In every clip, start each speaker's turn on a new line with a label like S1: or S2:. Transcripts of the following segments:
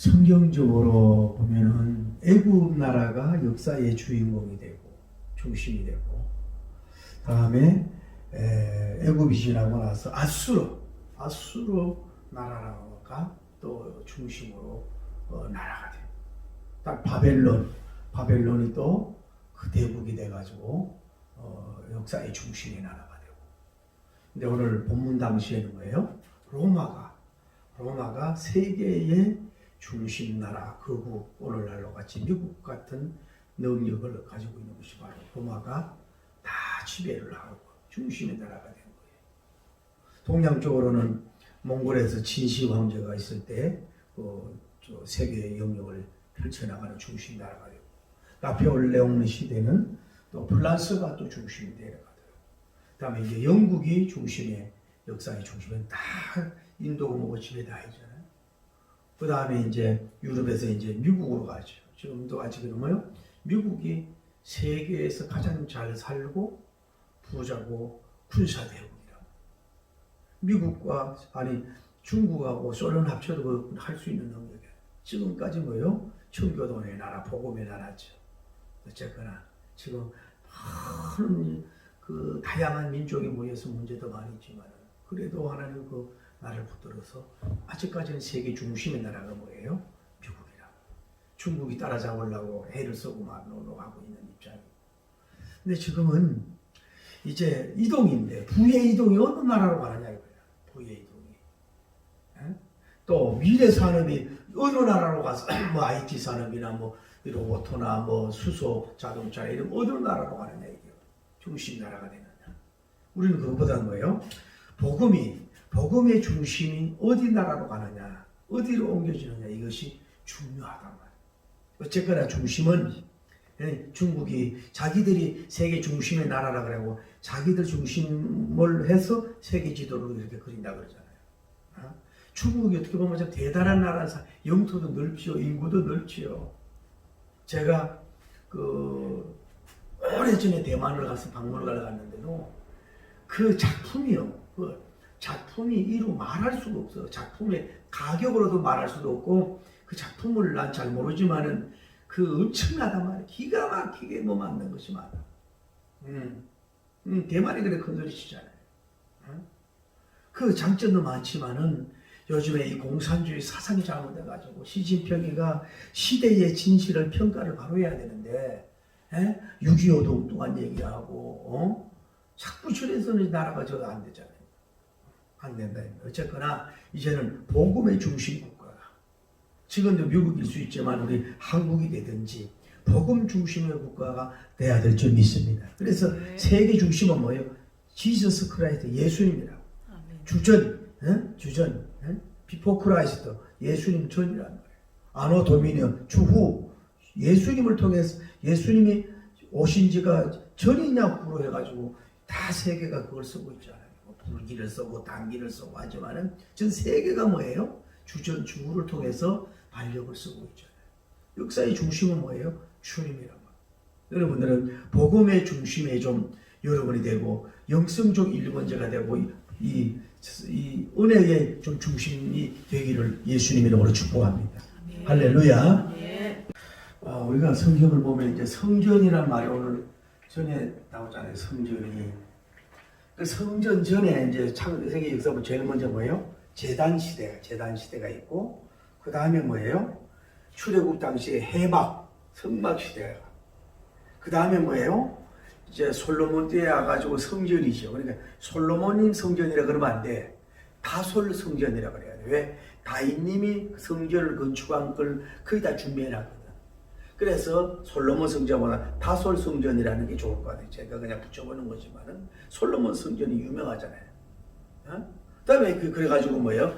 S1: 성경적으로 보면은 애굽 나라가 역사의 주인공이 되고 중심이 되고, 다음에 애굽이 지나고 나서 아수르 나라가 또 중심으로 나라가 돼요. 딱 바벨론이 또 그 대국이 돼가지고 역사의 중심의 나라가 되고. 근데 오늘 본문 당시에는 뭐예요? 로마가 세계의 중심 나라, 거국, 오늘날로 같이 미국 같은 능력을 가지고 있는 것이 바로 로마가 다 지배를 하고 중심의 나라가 된 거예요. 동양 쪽으로는 몽골에서 진시 황제가 있을 때 세계의 영역을 펼쳐나가는 중심 나라가 되고, 나폴레옹 시대는 또 프랑스가 또 중심이 되어가요. 그다음에 이제 영국이 중심의 역사의 중심은 다 인도고 뭐고 지배 다 했잖아요. 그 다음에 이제 유럽에서 이제 미국으로 가죠. 지금도 아직은 뭐요? 미국이 세계에서 가장 잘 살고 부자고 군사대국이라고. 미국과 중국하고 소련 합쳐도 할 수 있는 능력이에요. 지금까지 뭐요? 청교도의 나라, 복음의 나라죠. 어쨌거나 지금 많은 그 다양한 민족이 모여서 문제도 많이 있지만 그래도 하나님 그 나라를 붙들어서 아직까지는 세계 중심의 나라가 뭐예요? 미국이라고. 중국이 따라잡으려고 애를 쓰고 막 노력하고 있는 입장이고. 근데 지금은 이제 이동인데 부의 이동이 어느 나라로 가느냐 이거야. 부의 이동이. 또 미래 산업이 어느 나라로 가서 뭐 IT 산업이나 뭐 로봇이나 뭐 수소 자동차 이런 어느 나라로 가느냐 이게 중심 나라가 되느냐. 우리는 그것보다는 뭐예요? 복음의 중심이 어디 나라로 가느냐, 어디로 옮겨지느냐, 이것이 중요하단 말이에요. 어쨌거나 중심은 중국이 자기들이 세계 중심의 나라라 그러고 자기들 중심을 해서 세계 지도를 이렇게 그린다 그러잖아요. 중국이 어떻게 보면 참 대단한 나라라서 영토도 넓지요, 인구도 넓지요. 제가 오래전에 대만을 가서 박물관을 갔는데도 그 작품이 이루 말할 수가 없어. 작품의 가격으로도 말할 수도 없고, 그 작품을 난 잘 모르지만은 그 엄청나단 말이야. 기가 막히게 뭐 만든 것이 많아. 대만이 그래 큰 소리 치잖아요. 그 장점도 많지만은 요즘에 이 공산주의 사상이 잘못돼가지고 시진핑이가 시대의 진실을 평가를 바로 해야 되는데 6.25도 엉뚱한 얘기하고 자꾸 저래서는 나라가 저거 안 되잖아요. 안 된다. 어쨌거나 이제는 복음의 중심 국가가, 지금도 미국일 수 있지만 우리 한국이 되든지 복음 중심의 국가가 돼야 될 줄 믿습니다. 그래서 세계 중심은 뭐예요? 지저스 크라이스트, 예수님이라고. 주전, 비포 크라이스트, 예수님 전이란 말이에요. 아노 도미니언, 주후, 예수님을 통해서 예수님이 오신 지가 전이냐고 해가지고 다 세계가 그걸 쓰고 있잖아요. 불기를 쓰고 단기를 쓰고 하지만은 전 세계가 뭐예요? 주전, 주후를 통해서 반력을 쓰고 있잖아요. 역사의 중심은 뭐예요? 주님이란 말이에요. 여러분들은 복음의 중심에 좀 여러분이 되고 영성적 1번째가 되고 이 은혜의 좀 중심이 되기를 예수님 이름으로 축복합니다. 네. 할렐루야. 네. 우리가 성경을 보면 이제 성전이란 말이 오늘 전에 나오잖아요. 성전이. 그 성전 전에 이제 창세기 역사부 제일 먼저 뭐예요? 제단 시대가 있고, 그 다음에 뭐예요? 출애굽 당시에 성막 시대가. 그 다음에 뭐예요? 이제 솔로몬 때에 와가지고 성전이죠. 그러니까 솔로몬님 성전이라 그러면 안 돼. 다솔 성전이라 그래야 돼. 왜? 다윗님이 성전을 건축한 걸 거의 다 준비해놨거든. 그래서 솔로몬 성전보다 다솔 성전이라는 게 좋을 것 같아요. 제가 그냥 붙여보는 거지만은 솔로몬 성전이 유명하잖아요. 그다음에 그래가지고 뭐예요?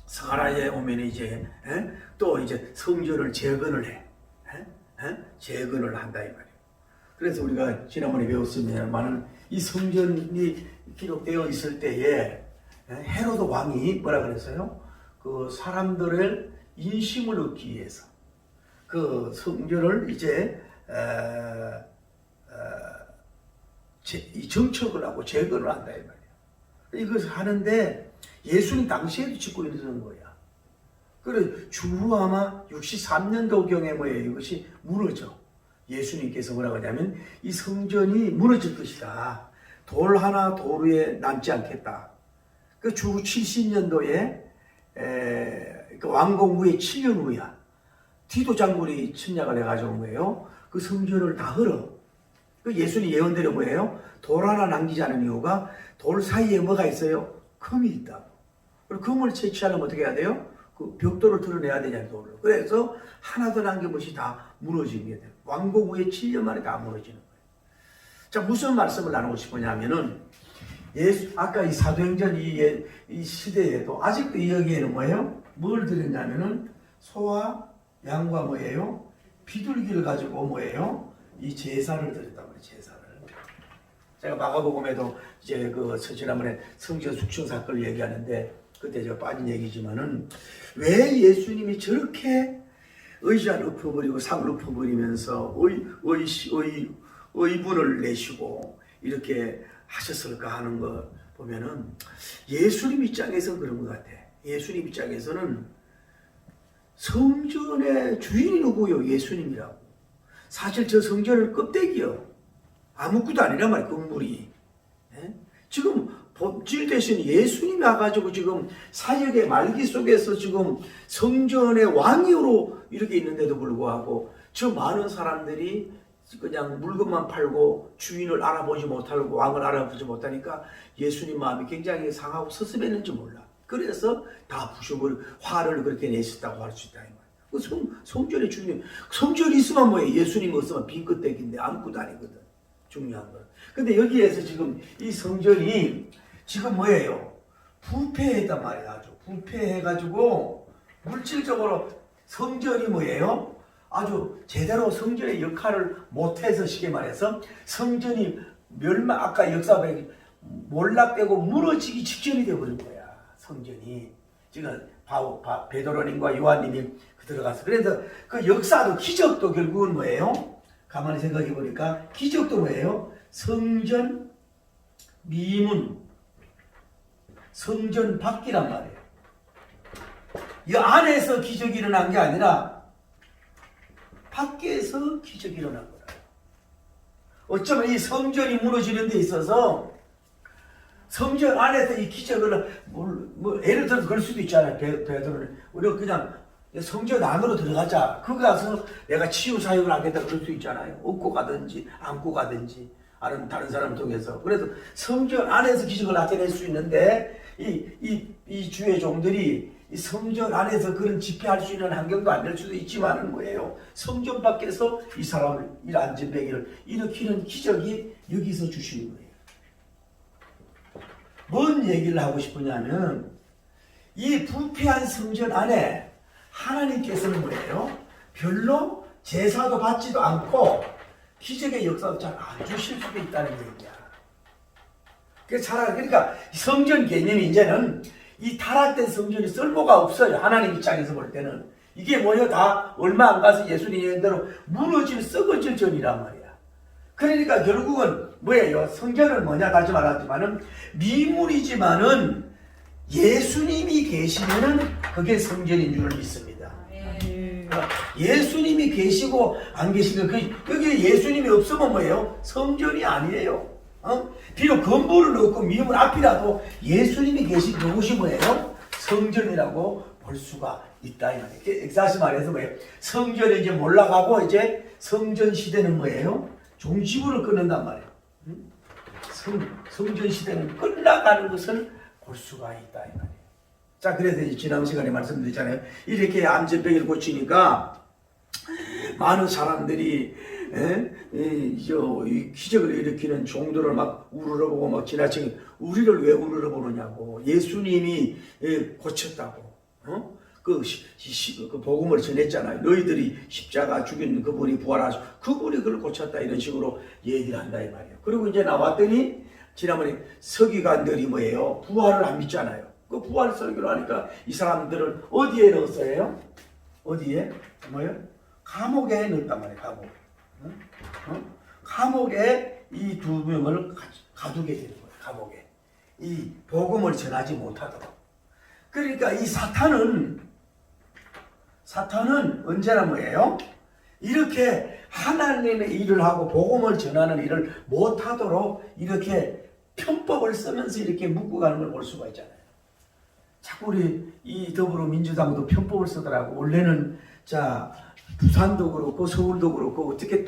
S1: 사라에 오면 이제 또 이제 성전을 재건을 해. 재건을 한다 이 말이에요. 그래서 우리가 지난번에 배웠습니다만은 이 성전이 기록되어 있을 때에 헤로드 왕이 뭐라 그랬어요? 그 사람들을 인심을 얻기 위해서 그 성전을 이제 정착을 하고 재건을 한다 이 말이에요. 이것을 하는데 예수님 당시에도 짓고 있는 거야. 그래 주후 아마 63년도경에 뭐예요? 이것이 무너져. 예수님께서 뭐라고 하냐면 이 성전이 무너질 것이다. 돌 하나 돌 위에 남지 않겠다. 그 주후 70년도에 그 완공 후에 7년 후야. 디도 장군이 침략을 해가지고 뭐예요? 그 성전을 다 헐어. 그 예수님 예언대로 뭐예요? 돌 하나 남기지 않은 이유가 돌 사이에 뭐가 있어요? 금이 있다. 그리고 금을 채취하려면 어떻게 해야 돼요? 그 벽돌을 드러내야 되냐, 돌을. 그래서 하나도 남김없이 다 무너지게 돼요. 완공 후에 7년 만에 다 무너지는 거예요. 자, 무슨 말씀을 나누고 싶으냐면은, 아까 이 사도행전 이 시대에도 아직도 여기에는 뭐예요? 뭘 드렸냐면은, 소와 양과 뭐예요? 비둘기를 가지고 뭐예요? 이 제사를 드렸단 말이에요, 제사를. 제가 마가복음에도 이제 그 지난번에 성전 숙청 사건을 얘기하는데, 그때 제가 빠진 얘기지만은, 왜 예수님이 저렇게 의자를 엎어버리고 상을 엎어버리면서 의분을 내시고 이렇게 하셨을까 하는 거 보면은 예수님 입장에서는 그런 것 같아. 예수님 입장에서는 성전의 주인이 누구요? 예수님이라고. 사실 저 성전은 껍데기요. 아무것도 아니란 말이야, 건물이. 지금 본질 대신 예수님이 와가지고 지금 사역의 말기 속에서 지금 성전의 왕이로 이렇게 있는데도 불구하고 저 많은 사람들이 그냥 물건만 팔고 주인을 알아보지 못하고 왕을 알아보지 못하니까 예수님 마음이 굉장히 상하고 서슴했는지 몰라. 그래서 다 부셔버리고 화를 그렇게 내셨다고 할 수 있다. 그 성전의 주인, 성전이 있으면 뭐예요? 예수님 없으면 빈 껍데기인데 아무것도 아니거든. 중요한 건. 근데 여기에서 지금 이 성전이 지금 뭐예요? 부패했단 말이야. 아주 부패해가지고 물질적으로 성전이 뭐예요? 아주 제대로 성전의 역할을 못해서 쉽게 말해서 성전이 아까 역사에 몰락되고 무너지기 직전이 되어버린 거야. 성전이. 지금 베드로님과 요한님이 들어가서. 그래서 그 역사도 기적도 결국은 뭐예요? 가만히 생각해 보니까 기적도 뭐예요? 성전 미문, 성전 밖이란 말이에요. 이 안에서 기적이 일어난 게 아니라 밖에서 기적이 일어난 거라. 어쩌면 이 성전이 무너지는 데 있어서 성전 안에서 이 기적을 예를 들어서 그럴 수도 있잖아요. 베드로는 우리가 그냥 성전 안으로 들어가자. 그거 가서 내가 치유 사역을 하겠다 그럴 수 있잖아요. 업고 가든지 안고 가든지 다른 사람 통해서. 그래서 성전 안에서 기적을 나타낼 수 있는데 이 주의 종들이 이 성전 안에서 그런 집회할 수 있는 환경도 안 될 수도 있지만은 뭐예요? 성전 밖에서 이 사람을 이 안전뱅이를 일으키는 기적이 여기서 주시는 거예요. 뭔 얘기를 하고 싶으냐면 이 부패한 성전 안에 하나님께서는 뭐예요? 별로 제사도 받지도 않고 기적의 역사도 잘 안 주실 수도 있다는 얘기야. 그러니까 성전 개념이 이제는 이 타락된 성전이 쓸모가 없어요. 하나님 입장에서 볼 때는. 이게 뭐예요? 다 얼마 안 가서 예수님 얘기대로 무너질 썩어질 전이란 말이야. 그러니까 결국은 뭐예요? 성전은 뭐냐 다시 말하지만은 미물이지만은 예수님이 계시면은 그게 성전인 줄 믿습니다. 예수님이 계시고 안 계시면 여기 예수님이 없으면 뭐예요? 성전이 아니에요. 비록 건물을 없고 미문 앞이라도 예수님이 계신 그곳이 뭐예요? 성전이라고 볼 수가 있다 이 말이에요. 다시 말해서 뭐예요? 성전이 이제 몰락하고 이제 성전 시대는 뭐예요? 종지부를 끊는단 말이에요. 성전 시대는 끝나가는 것을 볼 수가 있다 이 말이에요. 자, 그래서 이제 지난 시간에 말씀드렸잖아요. 이렇게 안전병을 고치니까 많은 사람들이 이 기적을 일으키는 종들을 막 우러러보고 막 지나치게 우리를 왜 우러러보느냐고. 예수님이 고쳤다고. 그 복음을 전했잖아요. 너희들이 십자가 죽인 그분이 부활하시고 그분이 그걸 고쳤다 이런 식으로 얘기를 한다 이 말이에요. 그리고 이제 나왔더니 지난번에 서기관들이 뭐예요? 부활을 안 믿잖아요. 그 부활 설교를 하니까 이 사람들을 어디에 넣었어요? 어디에? 뭐예요? 감옥에 넣었단 말이에요. 감옥에 이 두 명을 가두게 되는 거예요. 감옥에. 이 복음을 전하지 못하도록. 그러니까 이 사탄은 사탄은 언제나 뭐예요? 이렇게 하나님의 일을 하고 복음을 전하는 일을 못하도록 이렇게 편법을 쓰면서 이렇게 묶어가는 걸 볼 수가 있잖아요. 자꾸 우리 이 더불어민주당도 편법을 쓰더라고. 원래는 자 부산도 그렇고 서울도 그렇고 어떻게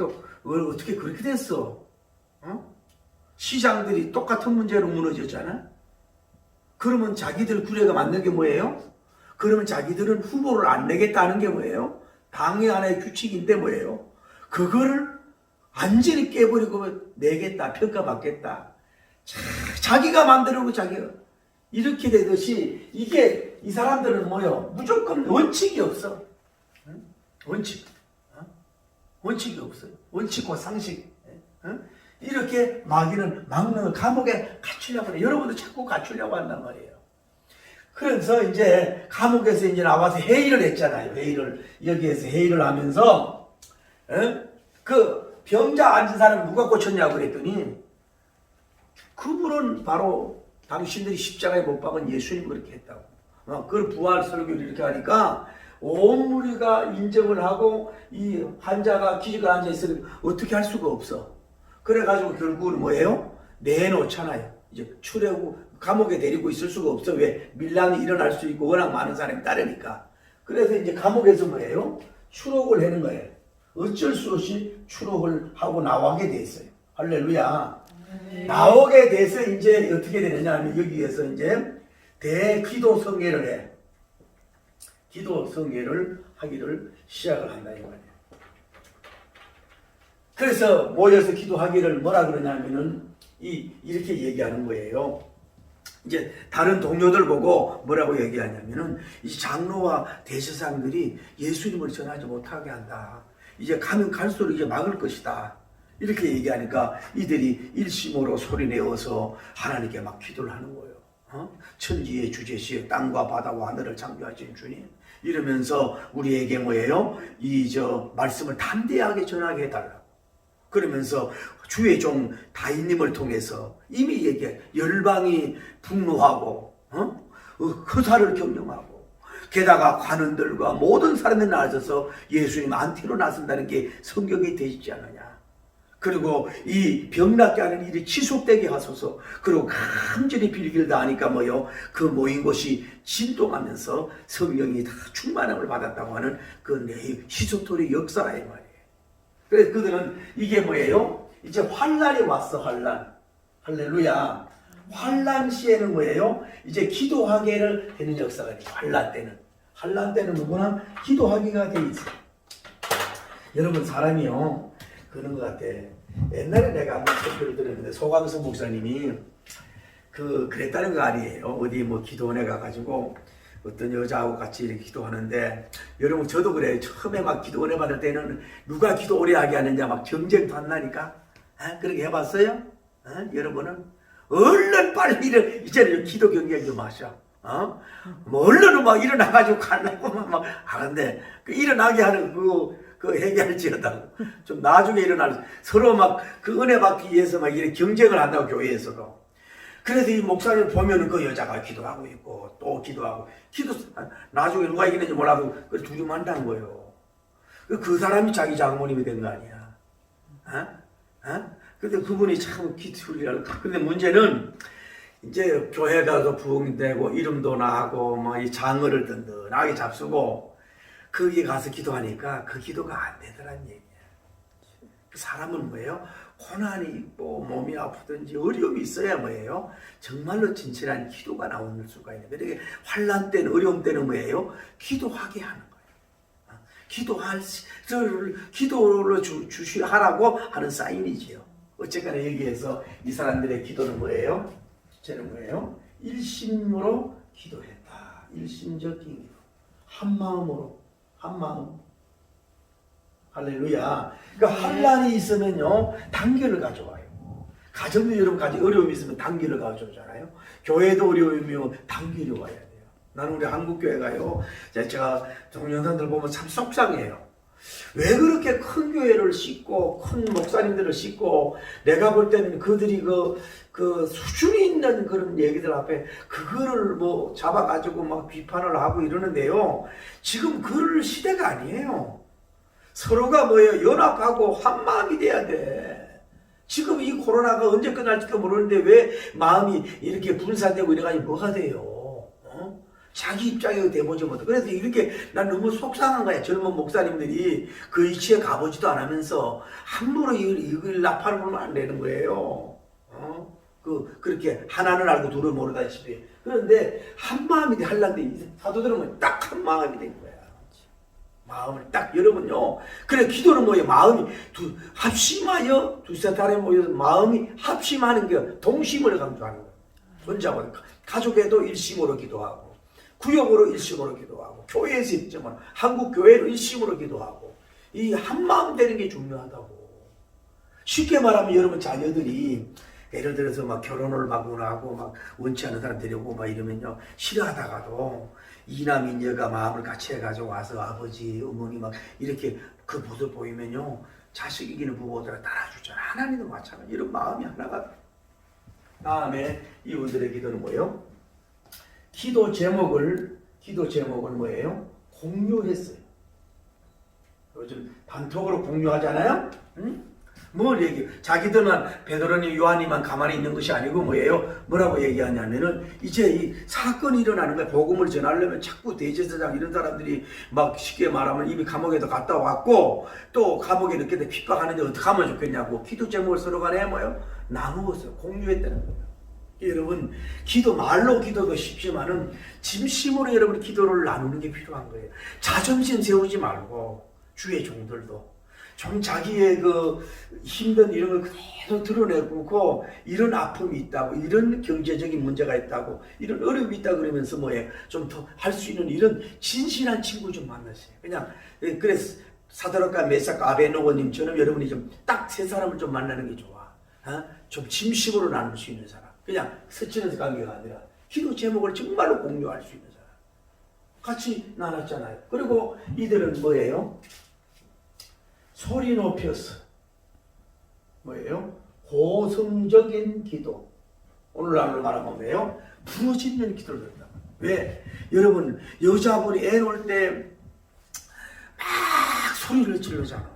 S1: 그렇게 됐어? 시장들이 똑같은 문제로 무너졌잖아. 그러면 자기들 구례가 맞는 게 뭐예요? 그러면 자기들은 후보를 안 내겠다는 게 뭐예요? 당의 하나의 규칙인데 뭐예요? 그거를 완전히 깨버리고 내겠다, 평가받겠다. 자기가 만들고 자기가 이렇게 되듯이 이게 이 사람들은 뭐예요? 무조건 원칙이 없어. 원칙이 없어요. 원칙과 상식. 이렇게 마귀는 막는 감옥에 갇히려고 해요. 여러분도 자꾸 갇히려고 한단 말이에요. 그래서 이제 감옥에서 이제 나와서 회의를 했잖아요. 여기에서 회의를 하면서, 그 병자 앉은 사람 누가 고쳤냐고 그랬더니, 그분은 바로 당신들이 십자가에 못 박은 예수님 그렇게 했다고. 그걸 부활 설교를 이렇게 하니까, 온 무리가 인정을 하고, 이 환자가 기적을 앉아있으면 어떻게 할 수가 없어. 그래가지고 결국은 뭐예요? 내놓잖아요. 이제 출애고 감옥에 데리고 있을 수가 없어. 왜? 밀란이 일어날 수 있고 워낙 많은 사람이 따르니까. 그래서 이제 감옥에서 뭐예요? 추록을 하는 거예요. 어쩔 수 없이 추록을 하고 나오게 돼 있어요. 할렐루야. 나오게 돼서 이제 어떻게 되느냐 하면 여기에서 이제 대기도 성회를 해. 기도 성회를 하기를 시작을 한다 이 말이에요. 그래서 모여서 기도하기를 뭐라 그러냐면은 이렇게 얘기하는 거예요. 이제 다른 동료들 보고 뭐라고 얘기하냐면은 이제 장로와 대제사장들이 예수님을 전하지 못하게 한다. 이제 가면 갈수록 이제 막을 것이다. 이렇게 얘기하니까 이들이 일심으로 소리내어서 하나님께 막 기도를 하는 거예요. 천지의 주제시여 땅과 바다와 하늘을 창조하신 주님. 이러면서 우리에게 뭐예요? 말씀을 담대하게 전하게 해달라. 그러면서 주의 종 다윗님을 통해서 이미 얘기해 열방이 분노하고 허사를 경영하고 게다가 관원들과 모든 사람들이 나서서 예수님 안티로 나선다는 게 성경에 되어 있지 않느냐. 그리고 이 병낫게 하는 일이 지속되게 하소서. 그리고 간절히 빌기를 다하니까 뭐요? 그 모인 곳이 진동하면서 성령이 다 충만함을 받았다고 하는 그 시소토리 역사라 이 말이에요. 그래서 그들은 이게 뭐예요? 이제 환란이 왔어. 환란. 할렐루야. 환란 시에는 뭐예요? 이제 기도하기를 되는 역사가 있어요. 환란 때는 누구나 기도하기가 돼 있어요. 여러분 사람이요 그런 것 같아. 옛날에 내가 한번 설교를 들었는데 소광석 목사님이 그랬다는 거 아니에요. 어디 뭐 기도원에 가가지고 어떤 여자하고 같이 이렇게 기도하는데, 여러분 저도 그래요. 처음에 막 기도원에 받을 때는 누가 기도 오래 하게 하느냐 막 경쟁도 한다니까. 그렇게 해봤어요? 여러분은 얼른 빨리 이제는 기도 경쟁 좀 하셔. 뭐 얼른 막 일어나가지고 가려고 막 하는데 그 일어나게 하는 그 해결지어다고 좀 나중에 일어날 서로 막 그 은혜 받기 위해서 막 이렇게 경쟁을 한다고 교회에서도. 그래서 이 목사를 보면은 그 여자가 기도하고 있고 또 기도하고 나중에 누가 이기는지 몰라도 그 두려움한다는 거예요. 그 사람이 자기 장모님이 된 거 아니야. 근데 그분이 참 기특이라고. 근데 문제는 이제 교회 가서 부흥되고 이름도 나고 뭐 이 장어를 든든하게 잡수고 거기에 가서 기도하니까 그 기도가 안 되더란 얘기야. 그 사람은 뭐예요? 고난이 있고 몸이 아프든지 어려움이 있어야 뭐예요? 정말로 진실한 기도가 나오는 수가 있는 거예요. 그러니까 환난 때는 어려움 때는 뭐예요? 기도하게 하는 거예요. 기도를 하라고 하는 사인이지요. 어쨌거나 여기에서 이 사람들의 기도는 뭐예요? 쟤는 뭐예요? 일심으로 기도했다. 일심적인 기도. 한 마음으로. 할렐루야. 그러니까 환란이 있으면요 단결을 가져와요. 가정도 여러분 어려움이 있으면 단결을 가져오잖아요. 교회도 어려움이면 단결이 와야 돼요. 나는 우리 한국교회가요, 제가 동영상들 보면 참 속상해요. 왜 그렇게 큰 교회를 싣고 큰 목사님들을 싣고 내가 볼 때는 그들이 그 수준이 있는 그런 얘기들 앞에 그거를 뭐 잡아가지고 막 비판을 하고 이러는데요. 지금 그럴 시대가 아니에요. 서로가 뭐예요? 연합하고 한마음이 돼야 돼. 지금 이 코로나가 언제 끝날지도 모르는데 왜 마음이 이렇게 분산되고 이래가지고 뭐가 돼요? 자기 입장에 대보지 못해. 그래서 이렇게 난 너무 속상한 거야. 젊은 목사님들이 그 이치에 가보지도 않으면서 함부로 이걸 나팔을 불면 안 되는 거예요. 그렇게 하나는 알고 둘은 모르다시피. 그런데 한 마음이 하려는데 사도들은 딱 한 마음이 된 거야. 마음을 딱 여러분요. 그래 기도는 뭐예요? 마음이 합심하여 두세 달에 모여서 마음이 합심하는 게 동심을 강조하는 거예요. 혼자고 가족에도 일심으로 기도하고 구역으로 일심으로 기도하고 교회에서 일점은 한국 교회로 일심으로 기도하고 이 한마음 되는 게 중요하다고. 쉽게 말하면 여러분 자녀들이 예를 들어서 막 결혼을 막 원하고 막 원치 않는 사람 데려오고 막 이러면요 싫어하다가도 이남 이녀가 마음을 같이 해가지고 와서 아버지 어머니 막 이렇게 그 모습 보이면요 자식 이기는 부모들은 따라주잖아. 하나님도 마찬가지. 이런 마음이 하나가. 다음에 이분들의 기도는 뭐예요? 기도 제목을 뭐예요? 공유했어요. 요즘 단톡으로 공유하잖아요. 응? 뭘 얘기해? 자기들만 베드로니 요한이만 가만히 있는 것이 아니고 뭐예요? 뭐라고 얘기하냐면은 이제 이 사건이 일어나는 거야. 복음을 전하려면 자꾸 대제사장 이런 사람들이 막 쉽게 말하면 이미 감옥에도 갔다 왔고 또 감옥에 이렇게 핍박하는데 어떻게 하면 좋겠냐고 기도 제목을 서로 간에 뭐예요? 나누었어요. 공유했다는 거예요. 여러분 기도 말로 기도도 쉽지만은 진심으로 여러분 기도를 나누는 게 필요한 거예요. 자존심 세우지 말고 주의 종들도 좀 자기의 그 힘든 이런 걸 그대로 드러내고 이런 아픔이 있다고 이런 경제적인 문제가 있다고 이런 어려움이 있다 그러면서 뭐예요 좀 더 할 수 있는 이런 진실한 친구 좀 만나세요. 그냥 그래서 사도락과 메삭과 아베노고님처럼 여러분이 좀 딱 세 사람을 좀 만나는 게 좋아. 좀 진심으로 나눌 수 있는 사람. 그냥 스치는 관계가 아니라 기도 제목을 정말로 공유할 수 있는 사람. 같이 나눴잖아요. 그리고 이들은 뭐예요? 소리 높여서 뭐예요? 고성적인 기도. 오늘날로 말하면 뭐예요? 부르짖는 기도를 한다. 왜? 여러분 여자분이 애 놓을 때 막 소리를 지르잖아.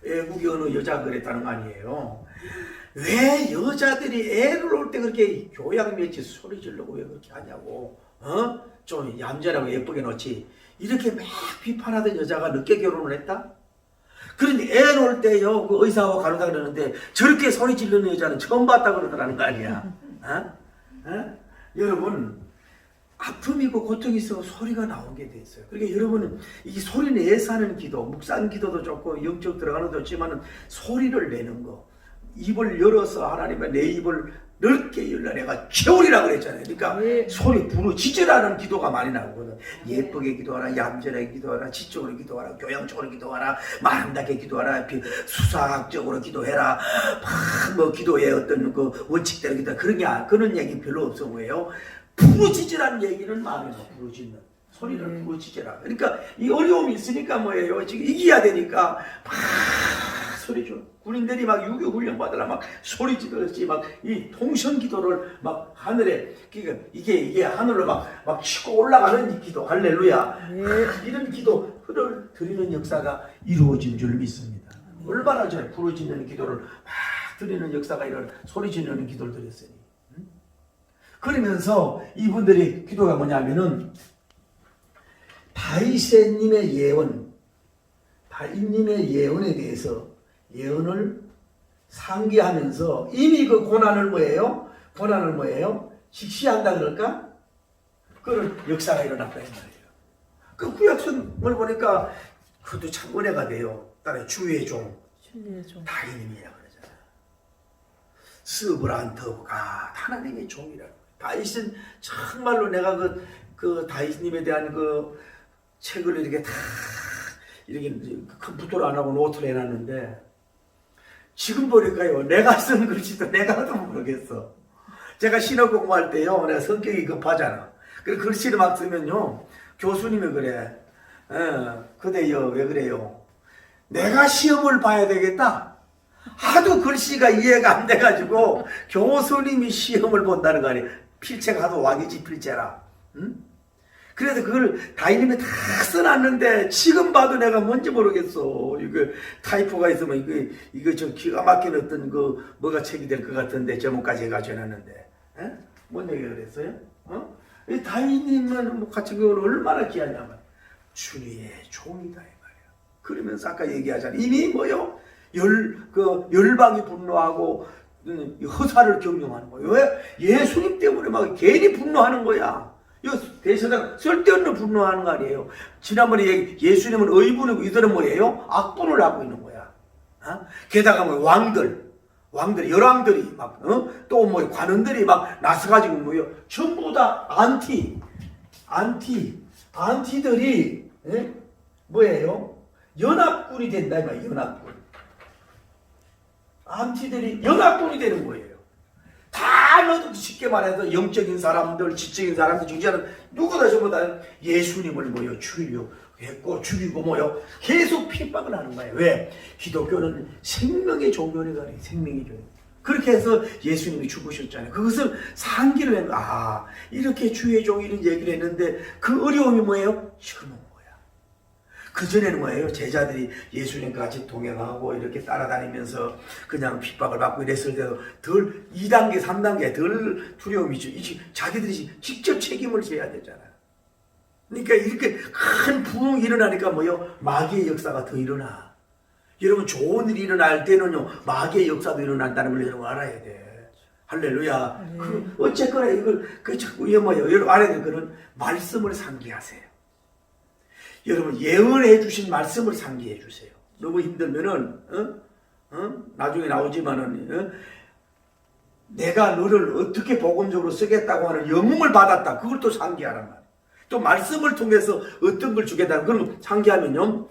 S1: 외국의 어느 여자가 그랬다는 거 아니에요. 왜 여자들이 애를 놓을 때 그렇게 교양매치 소리 지르고 왜 그렇게 하냐고. 좀 얌전하고 예쁘게 놓지. 이렇게 막 비판하던 여자가 늦게 결혼을 했다? 그런데 애 놓을 때요, 그 의사하고 간호사 그러는데 저렇게 소리 지르는 여자는 처음 봤다 그러더라는 거 아니야. 여러분, 아픔이고 고통이 있어 소리가 나오게 돼 있어요. 그러니까 여러분은 이 소리 내서 하는 기도, 묵상 기도도 좋고 영적 들어가는 것도 좋지만 소리를 내는 거. 입을 열어서 하나님의 내 입을 넓게 열라 내가 채우리라 그랬잖아요. 그러니까 소리 부르짖으라는 기도가 많이 나오거든. 예쁘게 기도하라, 얌전하게 기도하라, 지적으로 기도하라, 교양적으로 기도하라, 아름답게 기도하라, 수사학적으로 기도해라. 뭐 기도의 어떤 그 원칙대로 기도 그런 얘기 별로 없어 보여요. 부르짖으라는 얘기는 많이 나. 부르짖는 소리를 부르짖으라. 그러니까 이 어려움이 있으니까 뭐예요? 지금 이겨야 되니까 막 소리죠. 군인들이 막 유교 훈련 받으라 막 소리 지르듯이 막 이 통성 기도를 막 하늘에 그러니까 이게 하늘로 막 치고 올라가는 기도 할렐루야. 이런 기도를 드리는 역사가 이루어진 줄 믿습니다. 얼마나 전에 부르짖는 기도를 막 드리는 역사가 이런 소리 지르는 기도를 드렸으니. 그러면서 이분들이 기도가 뭐냐면은 다윗님의 예언, 다윗님의 예언에 대해서 예언을 상기하면서 이미 그 고난을 뭐예요? 직시한다 그럴까? 그런 역사가 일어났다 이 말이에요. 그 구약성을 보니까 그것도 참 은혜가 돼요. 따라 주의 종 다윗님이라 그러잖아요. 스브란터가 하나님의 종이라고. 다윗은 정말로 내가 그 다윗님에 대한 그 책을 이렇게 다 이렇게 컴퓨터로 안 하고 노트를 해놨는데 지금 보니까요 내가 쓴 글씨도 내가도 모르겠어. 제가 신학 공부할 때요 내가 성격이 급하잖아. 그래서 글씨를 막 쓰면요 교수님이 그래 그대요 왜 그래요 내가 시험을 봐야 되겠다. 하도 글씨가 이해가 안 돼가지고 교수님이 시험을 본다는 거 아니에요. 필체가 하도 왕이지 필체라. 응? 그래서 그걸 다이님이 다 써놨는데 지금 봐도 내가 뭔지 모르겠어. 이거 타이포가 있으면 이거 좀 기가 막힌 어떤 그 뭐가 책이 될 것 같은데 제목까지 해가지고 해놨는데. 에? 뭔 얘기가 그랬어요? 이 다이님은 뭐 같이 그걸 얼마나 귀하냐면 주님의 종이다 이 말이야. 그러면서 아까 얘기하잖아. 이미 뭐요? 열방이 분노하고 허사를 경영하는 거예요. 왜? 예수님 때문에 막 괜히 분노하는 거야. 이 대세상 쓸데없는 분노하는 거 아니에요. 지난번에 예수님은 의분이고 이들은 뭐예요? 악분을 하고 있는 거야. 게다가 뭐 열왕들이 막 또 뭐 관원들이 막 나서가지고 뭐요? 전부 다 안티들이 뭐예요? 연합군이 된다 이 말이야. 연합군. 안티들이 연합군이 되는 거예요. 다 너도 쉽게 말해서 영적인 사람들, 지적인 사람들 중에는 누구나 전부 다 예수님을 뭐요? 죽이고 뭐요? 계속 핍박을 하는 거예요. 왜? 기독교는 생명의 종교니까 생명의 종교. 그렇게 해서 예수님이 죽으셨잖아요. 그것을 상기를 했는 거야. 이렇게 주의 종이 이런 얘기를 했는데 그 어려움이 뭐예요? 젊은 거야. 그전에는 뭐예요? 제자들이 예수님과 같이 동행하고 이렇게 따라다니면서 그냥 핍박을 받고 이랬을 때도 덜 2단계, 3단계 덜 두려움이죠. 자기들이 직접 책임을 져야 되잖아요. 그러니까 이렇게 큰 부흥이 일어나니까 뭐요? 마귀의 역사가 더 일어나. 여러분 좋은 일이 일어날 때는요 마귀의 역사도 일어난다는 걸 여러분 알아야 돼. 할렐루야. 어쨌거나 이걸 자꾸 여러분 알아야 될 거는 말씀을 상기하세요. 여러분 예언해 주신 말씀을 상기해 주세요. 너무 힘들면은 나중에 나오지만은 내가 너를 어떻게 복음적으로 쓰겠다고 하는 영웅을 받았다. 그걸 또 상기하란 말이에요. 또 말씀을 통해서 어떤 걸 주겠다. 그럼 상기하면요.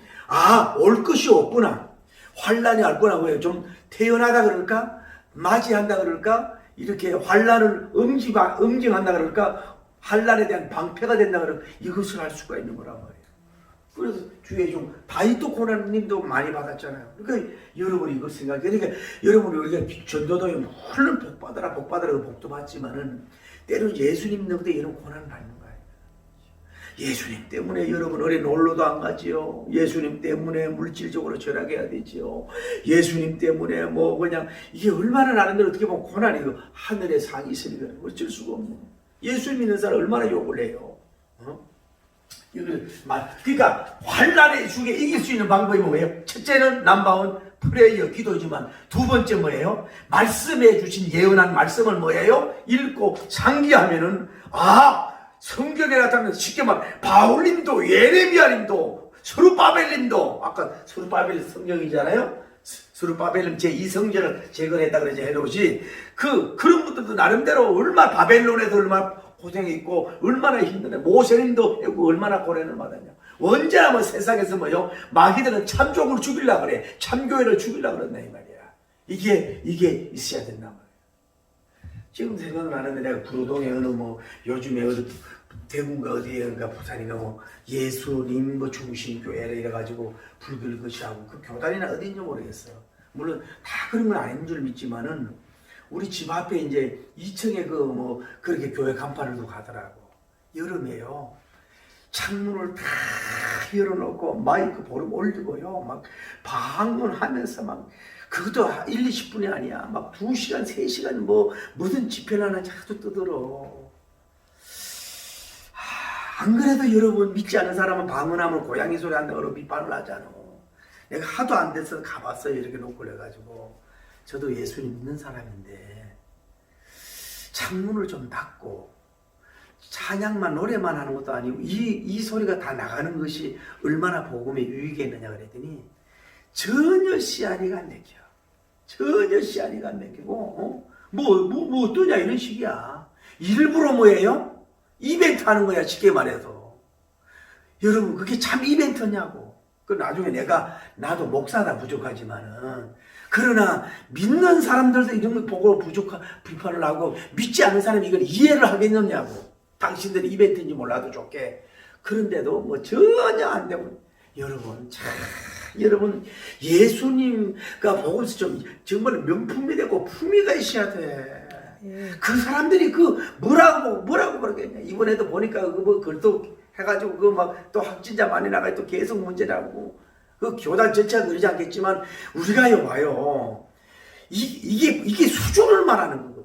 S1: 올 것이 없구나. 환란이 왔구나. 왜? 좀 태연하다 그럴까? 맞이한다 그럴까? 이렇게 환란을 응징한다 그럴까? 환란에 대한 방패가 된다 그럴까? 이것을 할 수가 있는 거란 말이에요. 그래서 주의 종 다윗도 고난님도 많이 받았잖아요. 그러니까 여러분이 이걸 생각해. 그러니까 여러분이 우리가 전도도에 물론 복받으라 복도 받지만은 때로 예수님 너그때 이런 고난을 받는 거예요. 예수님 때문에 여러분 어린 놀러도 안 가지요. 예수님 때문에 물질적으로 절약해야 되지요. 예수님 때문에 뭐 그냥 이게 얼마나 나름대 어떻게 보면 고난이고 하늘의 상이 있으니까 어쩔 수가 없는. 예수 믿는 사람 얼마나 욕을 해요. 그러니까 환난의 중에 이길 수 있는 방법이 뭐예요? 첫째는 넘버원 프레이어 기도지만 두 번째 뭐예요? 말씀해 주신 예언한 말씀을 뭐예요? 읽고 상기하면은 성경에 나타나는 쉽게 말 바울님도 예레미야님도 스룹바벨님도 아까 스룹바벨 성경이잖아요. 스룹바벨은 제2성전을 재건했다 그러지 헤롯이 그런 분들도 나름대로 얼마나 바벨론에서 얼마나 고생했고 얼마나 힘드냐. 모세님도 얼마나 고난을 받았냐. 언제나 뭐 세상에서 뭐요 마귀들은 참족을 죽이려고 그래. 참교회를 죽이려고 그런다 이 말이야. 이게 있어야 된단 말이야. 지금 생각나는데 내가 구로동에 어느 뭐 요즘에 어디 대구인가 어디인가 부산인가 뭐 예수님 뭐 중심교회라 이래가지고 불교를 거시하고 그 교단이나 어딘지 모르겠어. 물론 다 그런 건 아닌 줄 믿지만은 우리 집 앞에 이제 2층에 뭐 그렇게 교회 간판을 두고 가더라고. 여름에요. 창문을 다 열어놓고 마이크 볼륨 올리고요. 막 방문하면서 막 그것도 1, 20분이 아니야. 막 2시간, 3시간 뭐 무슨 집회나 자주 뜨더러. 안 그래도 여러분 믿지 않는 사람은 방문하면 고양이 소리 한다고 그러고 비판을 하잖아. 내가 하도 안 돼서 가봤어요. 이렇게 놓고 그래가지고. 저도 예수님 믿는 사람인데 창문을 좀 닫고 찬양만 노래만 하는 것도 아니고 이 소리가 다 나가는 것이 얼마나 복음에 유익했느냐 그랬더니 전혀 씨알이가 안 맥혀. 전혀 씨알이가 안 맥히고 뭐 어떠냐 이런 식이야. 일부러 뭐예요? 이벤트 하는 거야 쉽게 말해서. 여러분 그게 참 이벤트냐고. 그 나중에 나도 목사다 부족하지만은 그러나 믿는 사람들도 이런 걸 보고 비판을 하고 믿지 않는 사람이 이걸 이해를 하겠느냐고. 당신들이 이벤트인지 몰라도 좋게. 그런데도 뭐 전혀 안 되고 여러분, 참, 여러분, 예수님과 복음서 좀 정말 명품이 되고 품위가 있어야 돼. 그 사람들이 뭐라고 그러겠냐. 이번에도 보니까 글도 해가지고 또 확진자 많이 나가 또 계속 문제라고. 교단 전체가 그러지 않겠지만 우리가요 봐요. 이게 수준을 말하는 거거든.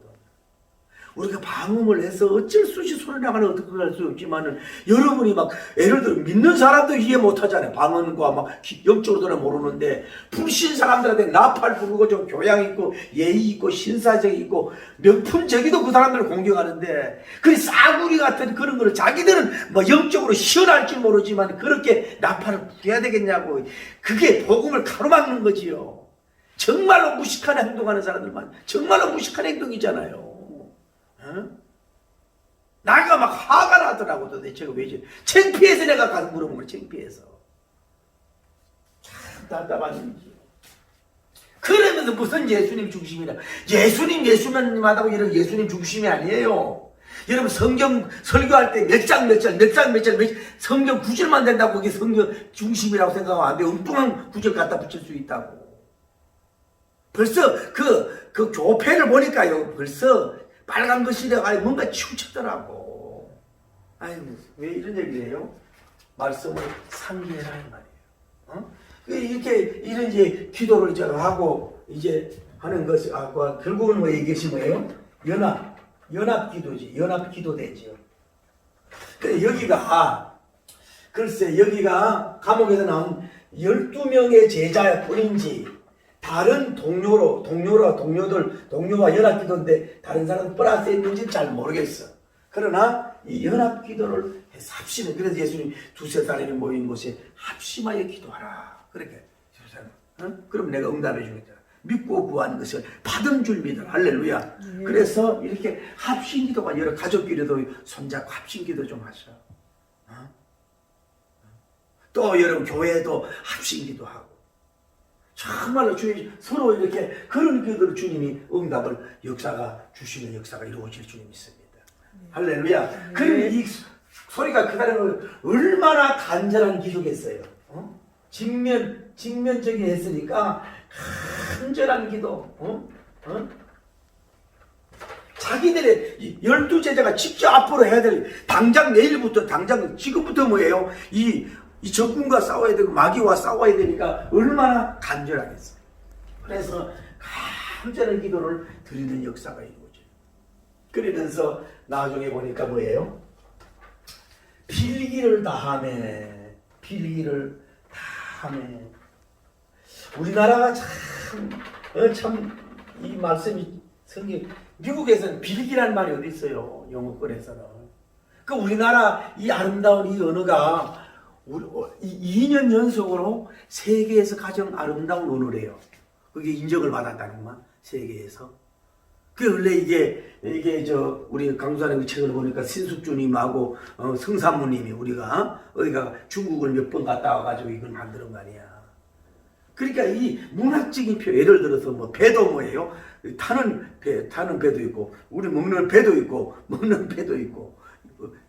S1: 우리가 방음을 해서 어쩔 수 없이 소리 나가는 어떻게 할 수 없지만은 여러분이 예를 들어 믿는 사람도 이해 못하잖아요. 방언과 영적으로도 모르는데 불신 사람들한테 나팔 부르고 좀 교양 있고 예의 있고 신사적 있고 명품적이도 그 사람들을 공격하는데 그 싸구리 같은 그런 거를 자기들은 영적으로 시원할 줄 모르지만 그렇게 나팔을 부려야 되겠냐고. 그게 복음을 가로막는 거지요. 정말로 무식한 행동하는 사람들만 정말로 무식한 행동이잖아요. 나가 화가 나더라고. 도대체 왜 이래? 창피해서 내가 가서 물어본 거야. 창피해서. 참 답답한 일이지. 그러면서 무슨 예수님 중심이라. 예수님하다고 이런 예수님 중심이 아니에요. 여러분 성경 설교할 때 몇 장 성경 구절만 된다고 그게 성경 중심이라고 생각하면 안 돼. 엉뚱한 구절 갖다 붙일 수 있다고. 벌써 그 교패를 보니까요. 벌써 빨간 것이라 뭔가 치우쳤더라고. 아이고 왜 이런 얘기를 해요? 말씀을 상기해라 이 말이에요. 이렇게 이런 이제 기도를 제가 하고 이제 하는 것이 결국은 뭐 이것이 뭐예요? 연합 기도지. 연합 기도되지요. 근데 여기가 글쎄 여기가 감옥에서 나온 12명의 제자 뿐인지 다른 동료와 연합기도인데 다른 사람 플러스 했는지 잘 모르겠어. 그러나 이 연합기도를 해서 합심해. 그래서 예수님 두세 사람이 모인 곳에 합심하여 기도하라. 그렇게. 그럼 내가 응답해 주겠다. 믿고 구한 것을 받은 줄 믿어. 할렐루야. 그래서 이렇게 합심기도가 여러 가족끼리도 손잡고 합심기도 좀 하셔. 또 여러분 교회에도 합심기도하고. 정말로 주님 서로 이렇게 그런 기도를 주님이 응답을 주시는 역사가 이루어질 줄 믿습니다. 할렐루야. 그러면 이 소리가 그날은 얼마나 간절한 기도겠어요. 직면적이 했으니까 간절한 기도. 자기들의 12제자가 직접 앞으로 해야 될 당장 내일부터 지금부터 뭐예요? 이 적군과 싸워야 되고 마귀와 싸워야 되니까 얼마나 간절하겠어요. 그래서 간절한 기도를 드리는 역사가 이루어져요. 그러면서 나중에 보니까 뭐예요? 필기를 다하매. 우리나라가 참 이 말씀이 성경 미국에서는 빌기라는 말이 어디 있어요? 영어권에서는. 그 우리나라 이 아름다운 이 언어가 2년 연속으로 세계에서 가장 아름다운 언어래요. 그게 인정을 받았다는구만. 세계에서. 원래 이게 우리 강수사님 책을 보니까 신숙주님하고 성산무님이 우리가 어디가 중국을 몇 번 갔다 와가지고 이걸 만드는 거 아니야. 그러니까 이 문학적인 표, 예를 들어서 배도 뭐예요? 타는 배도 있고, 우리 먹는 배도 있고, 먹는 배도 있고.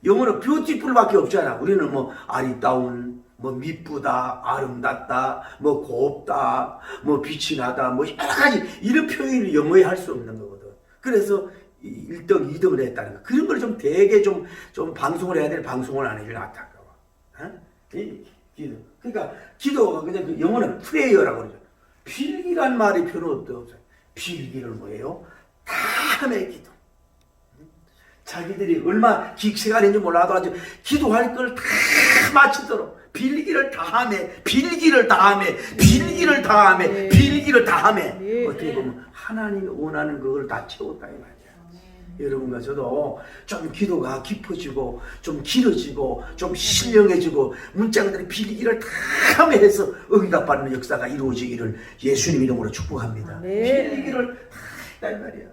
S1: 영어는 뷰티풀밖에 없잖아. 우리는 아리따운, 미쁘다, 아름답다, 곱다, 빛이 나다, 여러 가지 이런 표현을 영어에 할 수 없는 거거든. 그래서 1등, 2등을 했다는 거. 그런 걸 좀 되게 좀 방송을 해야 되는 방송을 안 해주는 안타까워. 기도. 그러니까 기도가 그냥 영어는 프레이어라고 그러죠. 필기란 말이 별로 없어요. 필기를 뭐예요? 다음에 기도. 자기들이 얼마 시간인지 몰라도 아주 기도할 걸 다 마치도록 빌기를 다하며 어떻게 보면 하나님이 원하는 그걸 다 채웠다 이 말이야. 여러분과 저도 좀 기도가 깊어지고 좀 길어지고 좀 신령해지고 문장들이 빌기를 다 하며 해서 응답받는 역사가 이루어지기를 예수님 이름으로 축복합니다. 빌기를 다 했다 이 말이야.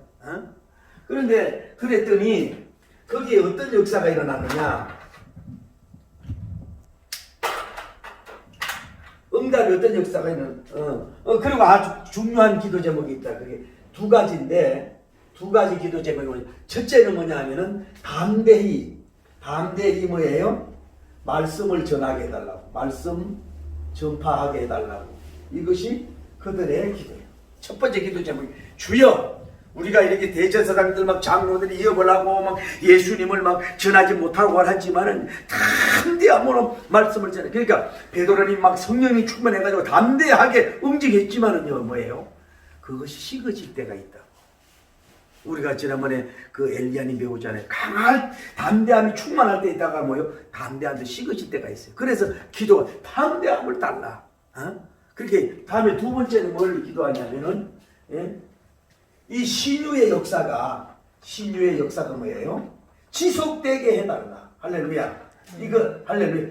S1: 그런데 그랬더니 거기에 어떤 역사가 일어났느냐? 응답이 어떤 역사가 있는? 그리고 아주 중요한 기도 제목이 있다. 그게 두 가지인데 두 가지 기도 제목이 첫째는 뭐냐 하면은 담대히 뭐예요? 말씀을 전하게 해달라고. 말씀 전파하게 해달라고. 이것이 그들의 기도예요. 첫 번째 기도 제목이 주여, 우리가 이렇게 대제사장들 막 장로들이 이어보려고 막 예수님을 막 전하지 못하고 하지만은 담대함으로 말씀을 전해. 그러니까 베드로는 막 성령이 충만해가지고 담대하게 응징했지만은요, 뭐예요? 그것이 식어질 때가 있다. 우리가 지난번에 그 엘리야님 배우잖아요. 강할 담대함이 충만할 때 있다가 뭐요? 담대함도 식어질 때가 있어요. 그래서 기도가 담대함을 달라. 그렇게 다음에 두 번째는 뭘 기도하냐면은, 이 신유의 역사가 뭐예요? 지속되게 해달라. 할렐루야.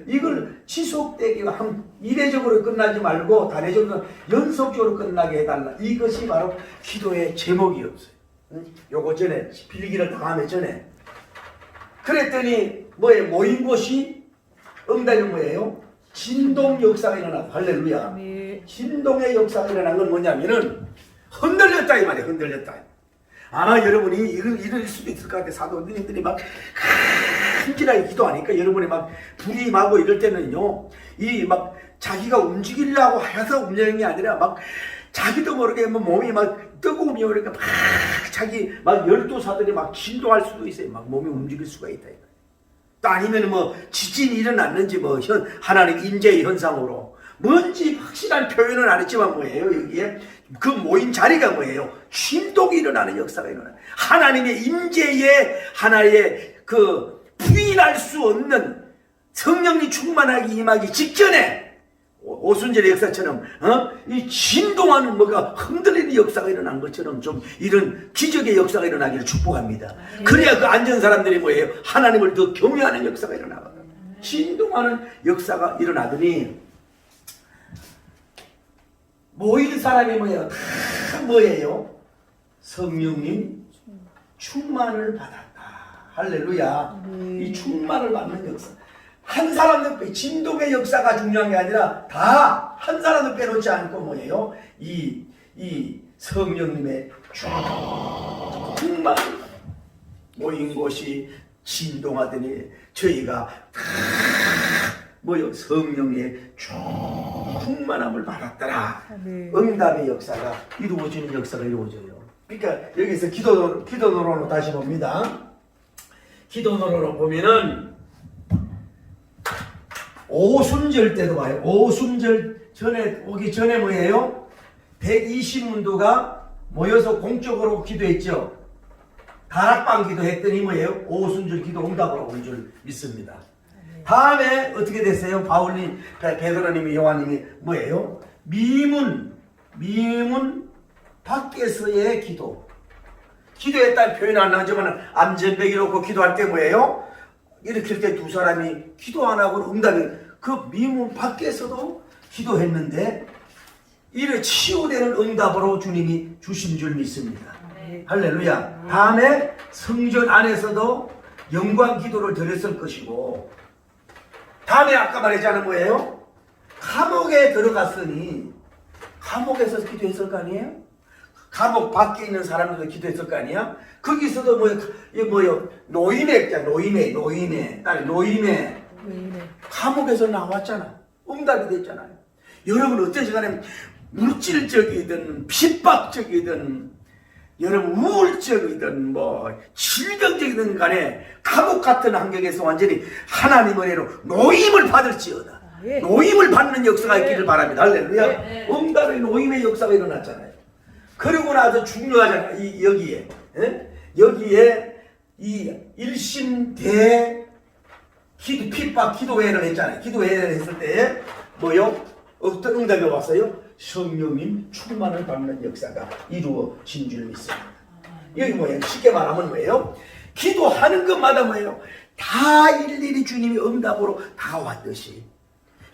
S1: 이걸 지속되게 이례적으로 끝나지 말고 단회적으로 연속적으로 끝나게 해달라. 이것이 바로 기도의 제목이었어요. 요거 전에 빌기를 당하면 전에 그랬더니 뭐예요? 모인 곳이 응답이 뭐예요? 진동 역사가 일어나고. 할렐루야. 진동의 역사가 일어난 건 뭐냐면은 흔들렸다 이 말이에요. 흔들렸다. 아마 여러분이 이럴 수도 있을 것 같아요. 사도님들이 막 간절하게 기도하니까 여러분이 막 불이 임하고 이럴 때는요, 이 막 자기가 움직이려고 해서 움직이는 게 아니라 막 자기도 모르게 뭐 몸이 막 뜨거움이 오니까 막 자기 막 열도사들이 막 진동할 수도 있어요. 막 몸이 움직일 수가 있다. 또 아니면 뭐 지진이 일어났는지 뭐 하나님 인재의 현상으로 뭔지 확실한 표현은 안 했지만 뭐예요? 여기에 그 모인 자리가 뭐예요? 진동이 일어나는 역사가 일어나요. 하나님의 임재의 하나의 그 부인할 수 없는 성령이 충만하게 임하기 직전에 오순절의 역사처럼 이 진동하는 뭐가 흔들리는 역사가 일어난 것처럼 좀 이런 기적의 역사가 일어나기를 축복합니다. 그래야 그 앉은 사람들이 뭐예요? 하나님을 더 경외하는 역사가 일어나거든요. 진동하는 역사가 일어나더니 모일 사람이 뭐예요? 다 뭐예요? 성령님 충만을 받았다. 할렐루야. 이 충만을 받는 역사. 한 사람도 진동의 역사가 중요한 게 아니라 다 한 사람도 빼놓지 않고 뭐예요? 이 성령님의 충만 모인 곳이 진동하더니 저희가 다 뭐요? 성령의 충만함을 받았더라. 응답의 역사가 이루어지는 역사가 이루어져요. 그러니까 여기서 기도노로로 다시 봅니다. 기도노로로 보면은 오순절 때도 봐요. 오순절 전에 오기 전에 뭐예요? 120문도가 모여서 공적으로 기도했죠. 다락방 기도했더니 뭐예요? 오순절 기도 응답으로 온 줄 믿습니다. 다음에 어떻게 됐어요? 바울님, 베드로님이, 요한님이 뭐예요? 미문 밖에서의 기도. 기도했다는 표현 안 나오지만 암전배기 놓고 기도할 때 뭐예요? 이렇게 할 때 두 사람이 기도 안 하고 응답이 그 미문 밖에서도 기도했는데 이를 치유되는 응답으로 주님이 주신 줄 믿습니다. 할렐루야. 다음에 성전 안에서도 영광 기도를 드렸을 것이고 다음에 아까 말했잖아요. 뭐예요? 감옥에 들어갔으니 감옥에서 기도했을 거 아니에요? 감옥 밖에 있는 사람들도 기도했을 거 아니야? 거기서도 노임에 감옥에서 나왔잖아. 응답이 됐잖아요. 여러분 어떤 시간에 물질적이든 핍박적이든 여러분 우울적이든 뭐 질병적이든 간에 감옥 같은 환경에서 완전히 하나님 은혜로 노임을 받을지어다. 노임을 받는 역사가 있기를 바랍니다. 할렐루야. 응답의 노임의 역사가 일어났잖아요. 그러고 나서 중요하잖아요. 여기에 이 일심대 핍박 기도회를 했잖아요. 기도회를 했을 때 뭐요? 어떤 응답이 왔어요? 성령님 충만을 받는 역사가 이루어진 줄 믿습니다. 여기 뭐예요? 쉽게 말하면 뭐예요? 기도하는 것마다 뭐예요? 다 일일이 주님이 응답으로 다가왔듯이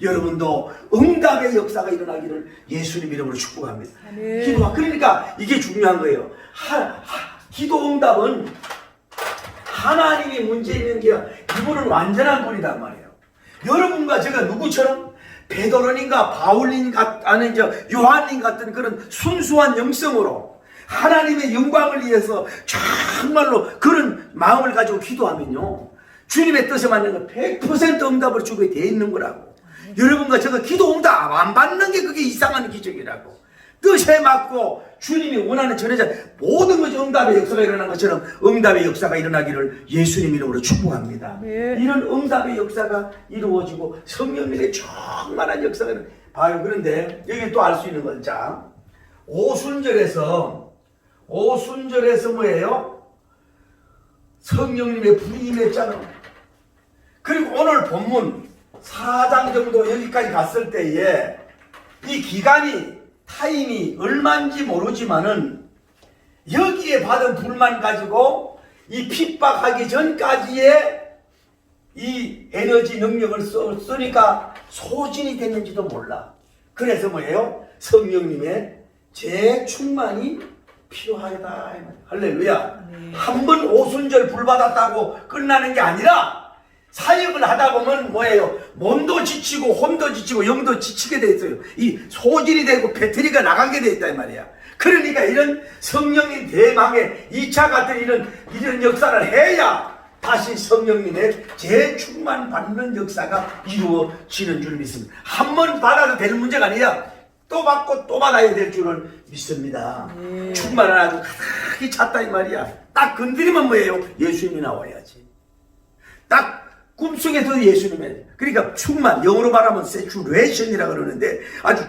S1: 여러분도 응답의 역사가 일어나기를 예수님 이름으로 축복합니다. 기도가 그러니까 이게 중요한 거예요. 기도 응답은 하나님이 문제 있는 게 이분은 완전한 분이란 말이에요. 여러분과 제가 누구처럼 베드로님과 바울님 아니 요한님 같은 그런 순수한 영성으로 하나님의 영광을 위해서 정말로 그런 마음을 가지고 기도하면요 주님의 뜻에 맞는 거 100% 응답을 주게 돼 있는 거라고. 여러분과 제가 기도 응답 안 받는 게 그게 이상한 기적이라고. 뜻에 맞고 주님이 원하는 전해자 모든 것이 응답의 역사가 일어난 것처럼 응답의 역사가 일어나기를 예수님 이름으로 축복합니다. 이런 응답의 역사가 이루어지고 성령님의 충만한 역사가 봐요. 그런데 여기 또 알 수 있는 건 자, 오순절에서 뭐예요? 성령님의 불이 임했잖아. 그리고 오늘 본문 4장 정도 여기까지 갔을 때에 이 기간이 타임이 얼마인지 모르지만은 여기에 받은 불만 가지고 이 핍박하기 전까지의 이 에너지 능력을 쓰니까 소진이 됐는지도 몰라. 그래서 뭐예요? 성령님의 재충만이 필요하다. 할렐루야. 한 번 오순절 불 받았다고 끝나는 게 아니라 사역을 하다 보면 뭐예요? 몸도 지치고 혼도 지치고 영도 지치게 돼 있어요. 이 소진이 되고 배터리가 나가게 돼 있다 이 말이야. 그러니까 이런 성령님 대망의 2차 같은 이런 역사를 해야 다시 성령님의 재충만 받는 역사가 이루어지는 줄 믿습니다. 한 번 받아도 되는 문제가 아니라 또 받고 또 받아야 될 줄을 믿습니다. 충만을 아주 가득히 찼다 이 말이야. 딱 건드리면 뭐예요? 예수님이 나와야지. 딱 꿈속에서 예수님의, 그러니까 충만, 영어로 말하면 세츄레이션이라고 그러는데 아주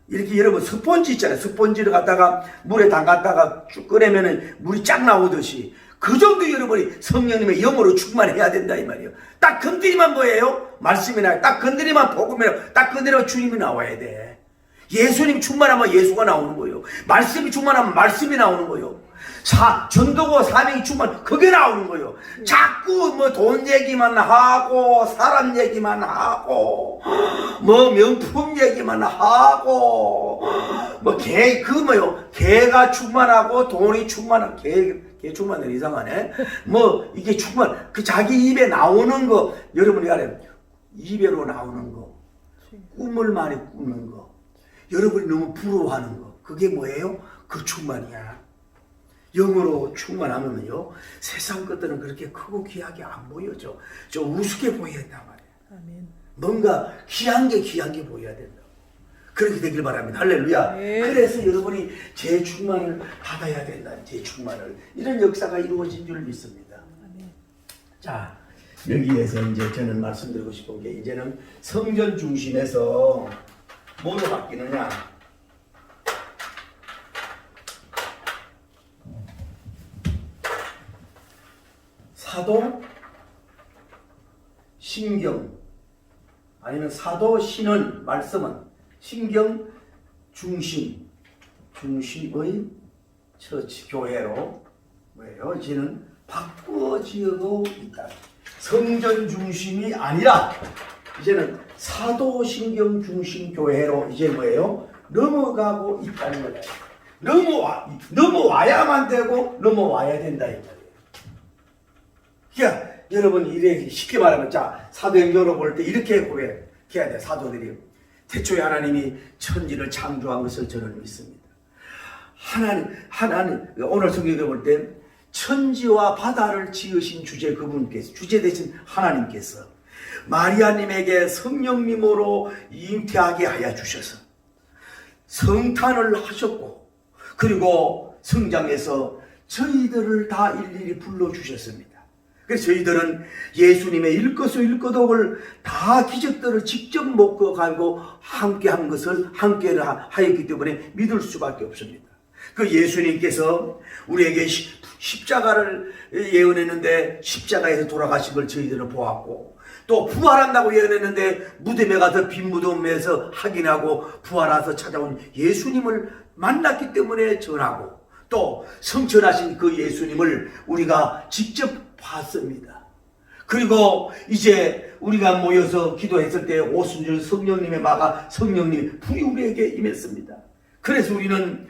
S1: 이렇게 여러분 스펀지 있잖아요. 스펀지를 갖다가 물에 담갔다가 쭉 끓이면은 물이 쫙 나오듯이 그 정도 여러분이 성령님의 영으로 충만해야 된다 이 말이에요. 딱 건드리면 뭐예요? 말씀이 나와요. 딱 건드리면 복음이 나와요. 딱 건드리면 주님이 나와야 돼. 예수님 충만하면 예수가 나오는 거예요. 말씀이 충만하면 말씀이 나오는 거예요. 전도고 사명이 충만, 그게 나오는 거예요. 자꾸 뭐 돈 얘기만 하고 사람 얘기만 하고 뭐 명품 얘기만 하고 뭐 개가 충만하고 돈이 충만하고 개 충만은 이상하네. 뭐 이게 충만, 그 자기 입에 나오는 거, 여러분이 알아요. 입에로 나오는 거, 꿈을 많이 꾸는 거, 여러분이 너무 부러워하는 거, 그게 뭐예요? 그 충만이야. 영으로 충만하면요, 세상 것들은 그렇게 크고 귀하게 안 보여져. 좀 우습게 보여야 된단 말이야. 아멘. 뭔가 귀한 게 보여야 된다. 그렇게 되길 바랍니다. 할렐루야. 그래서 여러분이 재충만을 받아야 된다. 재충만을. 이런 역사가 이루어진 줄 믿습니다. 아멘. 자, 여기에서 이제 저는 말씀드리고 싶은 게, 이제는 성전 중심에서 뭐로 바뀌느냐? 사도, 신경, 아니면 사도, 신은, 말씀은 신경 중심의 처치, 교회로 뭐예요? 이제는 바꿔지어도 있다. 성전 중심이 아니라 이제는 사도, 신경 중심 교회로 이제 뭐예요? 넘어가고 있다는 거예요. 넘어와야만 되고 넘어와야 된다 이 말이에요. 그러니까 여러분 이렇게 쉽게 말하면, 자, 사도행전으로 볼 때 이렇게 고백해야 돼. 사도들이 태초에 하나님이 천지를 창조한 것을 저는 믿습니다. 하나님 오늘 성경에 볼 때 천지와 바다를 지으신 주제 되신 하나님께서 마리아님에게 성령님으로 잉태하게 하여 주셔서 성탄을 하셨고, 그리고 성장에서 저희들을 다 일일이 불러주셨습니다. 그래서 저희들은 예수님의 일거수일거독을 다 기적들을 직접 먹어가고 함께한 것을 함께 하였기 때문에 믿을 수밖에 없습니다. 그 예수님께서 우리에게 십자가를 예언했는데 십자가에서 돌아가신 걸 저희들은 보았고, 또 부활한다고 예언했는데 무덤에 가서 빈 무덤에서 확인하고 부활해서 찾아온 예수님을 만났기 때문에 전하고, 또 성천하신 그 예수님을 우리가 직접 봤습니다. 그리고 이제 우리가 모여서 기도했을 때 오순절 성령님의 성령님의 불이 우리에게 임했습니다. 그래서 우리는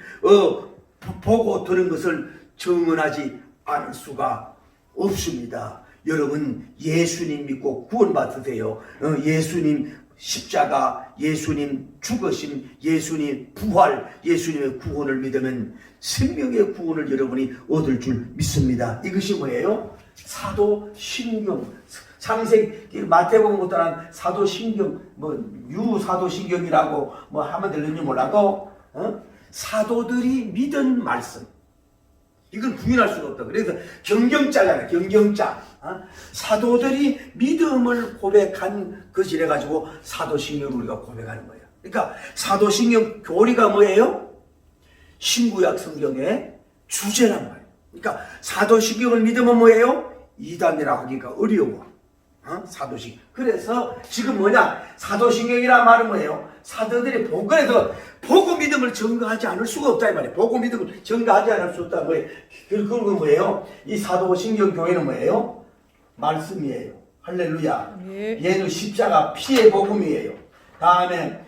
S1: 보고 들은 것을 증언하지 않을 수가 없습니다. 여러분, 예수님 믿고 구원 받으세요. 예수님 십자가, 예수님 죽으심, 예수님 부활, 예수님의 구원을 믿으면 생명의 구원을 여러분이 얻을 줄 믿습니다. 이것이 뭐예요? 사도, 신경,
S2: 창세기 마태복음 따른 사도신경 뭐 유사도신경이라고 뭐 하면 되는지 몰라도 사도들이 믿은 말씀 이건 부인할 수가 없다. 그래서 경경자잖아요. 경경자. 사도들이 믿음을 고백한 것이래 가지고 사도신경을 우리가 고백하는 거예요. 그러니까 사도신경 교리가 뭐예요? 신구약 성경의 주제란 말이에요. 그러니까 사도신경을 믿으면 뭐예요? 이단이라고 하기가 어려워. 사도신경. 그래서 지금 뭐냐? 사도신경이란 말은 뭐예요? 사도들이 그래서 보고 믿음을 증거하지 않을 수가 없다 이 말이에요. 보고 믿음을 증거하지 않을 수 없다. 뭐예요? 그건 뭐예요? 이 사도신경 교회는 뭐예요? 말씀이에요. 할렐루야. 얘는 십자가 피의 복음이에요. 다음에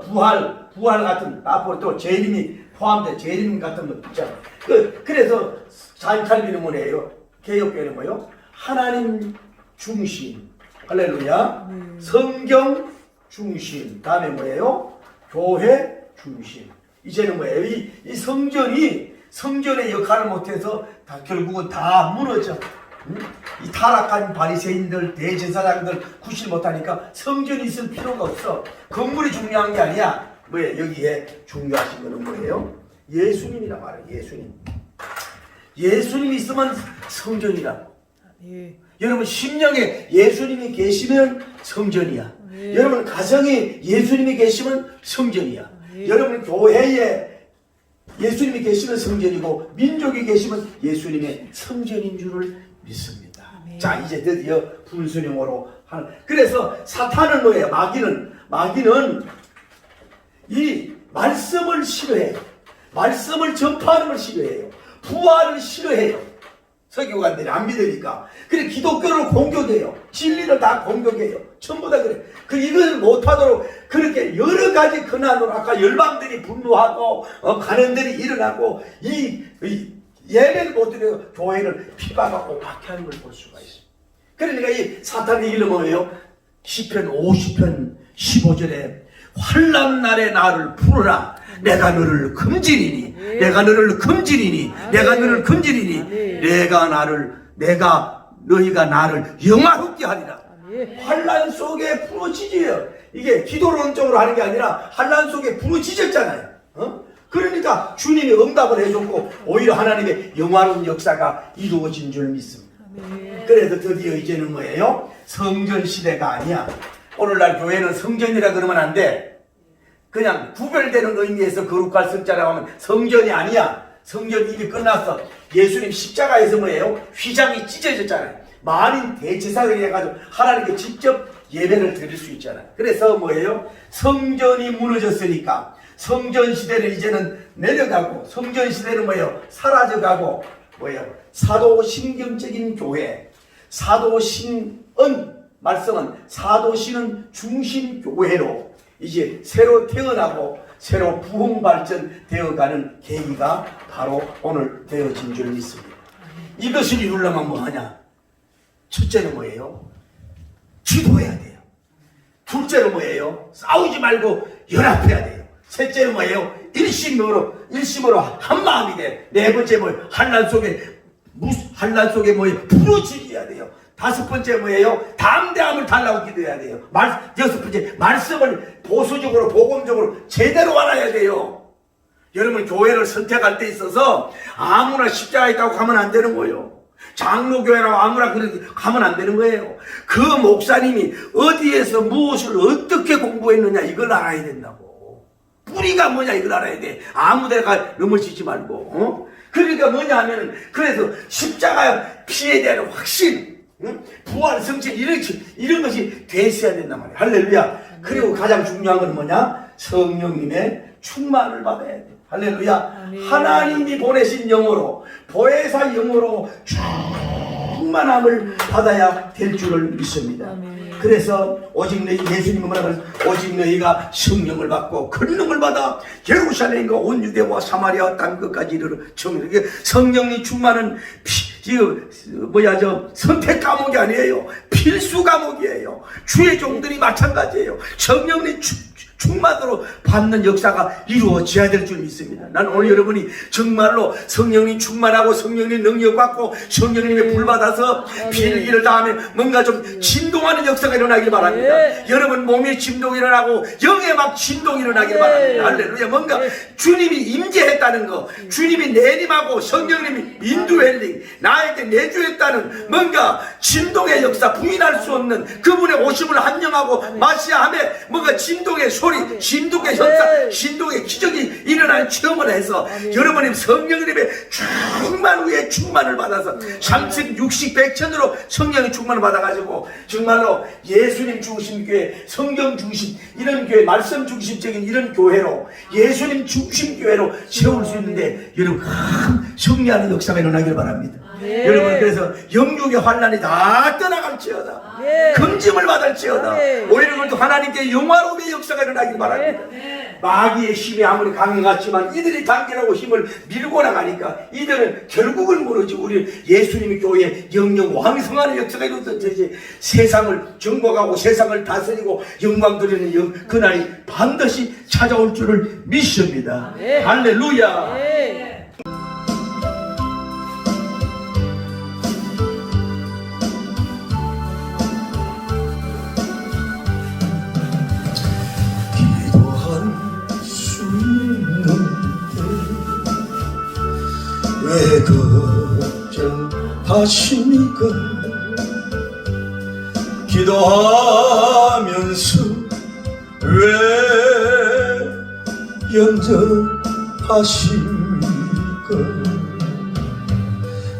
S2: 부활 같은 앞으로 또 재림이 포함된 재림 같은 것도 있잖아요. 그래서 잔칼빈은 뭐예요? 개혁교회는 뭐예요? 하나님 중심. 할렐루야. 성경 중심. 다음에 뭐예요? 교회 중심. 이제는 뭐예요? 이 성전의 역할을 못해서 결국은 다 무너져. 이 타락한 바리새인들, 대제사장들 구실 못하니까 성전이 있을 필요가 없어. 건물이 중요한 게 아니야. 뭐예요? 여기에 중요하신 거는 뭐예요? 예수님이란 말이에요. 예수님. 예수님이 있으면 성전이라고. 여러분 심령에 예수님이 계시면 성전이야. 여러분 가정에 예수님이 계시면 성전이야. 여러분 교회에 예수님이 계시면 성전이고 민족이 계시면 예수님의 성전인 줄을 믿습니다. 자 이제 드디어 분수령으로 하는. 그래서 사탄은 뭐예요? 마귀는 이 말씀을 싫어해요. 말씀을 전파하는 걸 싫어해요. 부활을 싫어해요. 설교관들이 안 믿으니까. 그래 기독교를 공격해요. 진리를 다 공격해요. 전부 다 그래. 이걸 못하도록 그렇게 여러 가지 근한으로 아까 열방들이 분노하고 간원들이 일어나고 이 예배를 못 드려 교회를 핍박하고 박해하는 걸 볼 수가 있어요. 그러니까 이 사탄이 이기려면 뭐예요? 시편 50편 15절에 환난 날에 나를 부르라. 내가 너를 금지리니 내가 너를 금지리니 내가 너를 금지리니 내가 너희가 나를 영화롭게 하리라. 환난 속에 부러지지요. 이게 기도론 쪽으로 하는 게 아니라 환난 속에 부러지졌잖아요. 그러니까 주님이 응답을 해줬고 오히려 하나님의 영화로운 역사가 이루어진 줄 믿습니다. 그래서 드디어 이제는 뭐예요? 성전 시대가 아니야. 오늘날 교회는 성전이라 그러면 안 돼. 그냥 구별되는 의미에서 거룩할 성자라고 하면 성전이 아니야. 성전 이미 끝났어. 예수님 십자가에서 뭐예요? 휘장이 찢어졌잖아요. 만인 대제사장이 해가지고 하나님께 직접 예배를 드릴 수 있잖아요. 그래서 뭐예요? 성전이 무너졌으니까 성전 시대는 이제는 내려가고 성전 시대는 뭐예요? 사라져가고 뭐예요? 사도신경적인 교회, 사도신은 말씀은 사도신은 중심 교회로 이제 새로 태어나고 새로 부흥 발전되어가는 계기가 바로 오늘 되어진 줄 믿습니다. 이것을 이루려면 뭐하냐? 첫째는 뭐예요? 기도해야 돼요. 둘째는 뭐예요? 싸우지 말고 연합해야 돼요. 셋째는 뭐예요? 일심으로 한 마음이 돼. 네 번째 뭐예요? 환난 속에 뭐예요? 부르짖어야 돼요. 다섯 번째 뭐예요? 담대함을 달라고 기도해야 돼요. 여섯 번째 말씀을 보수적으로 복음적으로 제대로 알아야 돼요. 여러분 교회를 선택할 때 있어서 아무나 십자가 있다고 가면 안 되는 거예요. 장로교회라고 아무나 그렇게 가면 안 되는 거예요. 그 목사님이 어디에서 무엇을 어떻게 공부했느냐 이걸 알아야 된다고. 뿌리가 뭐냐 이걸 알아야 돼. 아무 데가 넘어지지 말고. 그러니까 뭐냐 하면 그래서 십자가 피에 대한 확신, 부활, 성취 이런 것이 되어야 된단 말이야. 할렐루야. 그리고 가장 중요한 건 뭐냐? 성령님의 충만을 받아야 돼. 할렐루야. 하나님이 보내신 영으로 보혜사 영으로 충만함을 받아야 될 줄을 믿습니다. 그래서 오직 너희 예수님은 뭐라고 했어요? 오직 너희가 성령을 받고 권능을 받아 예루살렘과 온 유대와 사마리아 땅 끝까지 이르러 정령. 성령이 충만은 선택 과목이 아니에요. 필수 과목이에요. 주의 종들이 마찬가지예요. 성령이 충만으로 받는 역사가 이루어져야 될 줄 믿습니다. 난 오늘 여러분이 정말로 성령님 충만하고 성령님 능력 받고 성령님의 불 받아서 필기를 다하면 뭔가 좀 진동하는 역사가 일어나길 바랍니다. 여러분 몸에 진동이 일어나고 영에 막 진동이 일어나길 바랍니다. 할렐루야. 뭔가 주님이 임재했다는 거, 주님이 내림하고 성령님이 인도했니 나에게 내주했다는 뭔가 진동의 역사, 부인할 수 없는 그분의 오심을 한영하고 마시아함에 뭔가 진동의 소리, 진동의 현상, 진동의 기적이 일어나는 체험을 해서 여러분이 성령님의 충만 위에 충만을 받아서 30, 60, 100천으로 성령의 충만을 받아가지고 정말로 예수님 중심 교회, 성경 중심 이런 교회, 말씀 중심적인 이런 교회로 예수님 중심 교회로 세울 수 있는데 여러분 큰 승리하는 역사가 일어나길 바랍니다. 여러분 그래서 영육의 환난이 다 떠나갈지어다. 금짐을 받을지어다. 오히려 그것도 하나님께 영화로움의 역사가 일어나길 바랍니다. 마귀의 힘이 아무리 강력하지만 이들이 단결하고 힘을 밀고 나가니까 이들은 결국은 모르지. 우리 예수님의 교회에 영영 왕성하는 역사가 이루어져야지. 세상을 정복하고 세상을 다스리고 영광 드리는 그날이 반드시 찾아올 줄을 믿습니다. 할렐루야.
S1: 왜 걱정하십니까? 기도하면서 왜 염려하십니까?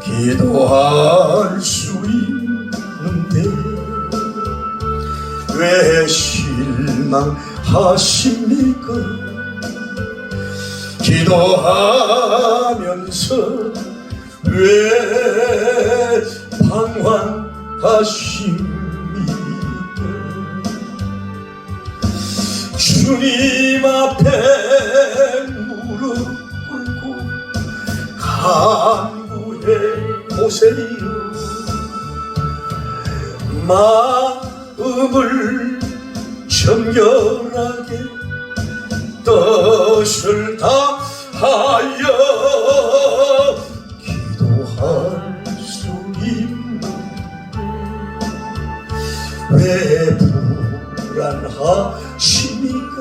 S1: 기도할 수 있는데 왜 실망하십니까? 기도하면서 왜 방황하십니까? 주님 앞에 무릎 꿇고 간구해 보세요. 마음을 정결하게 뜻을 다하여 기도할 수 있는 왜 불안하십니까?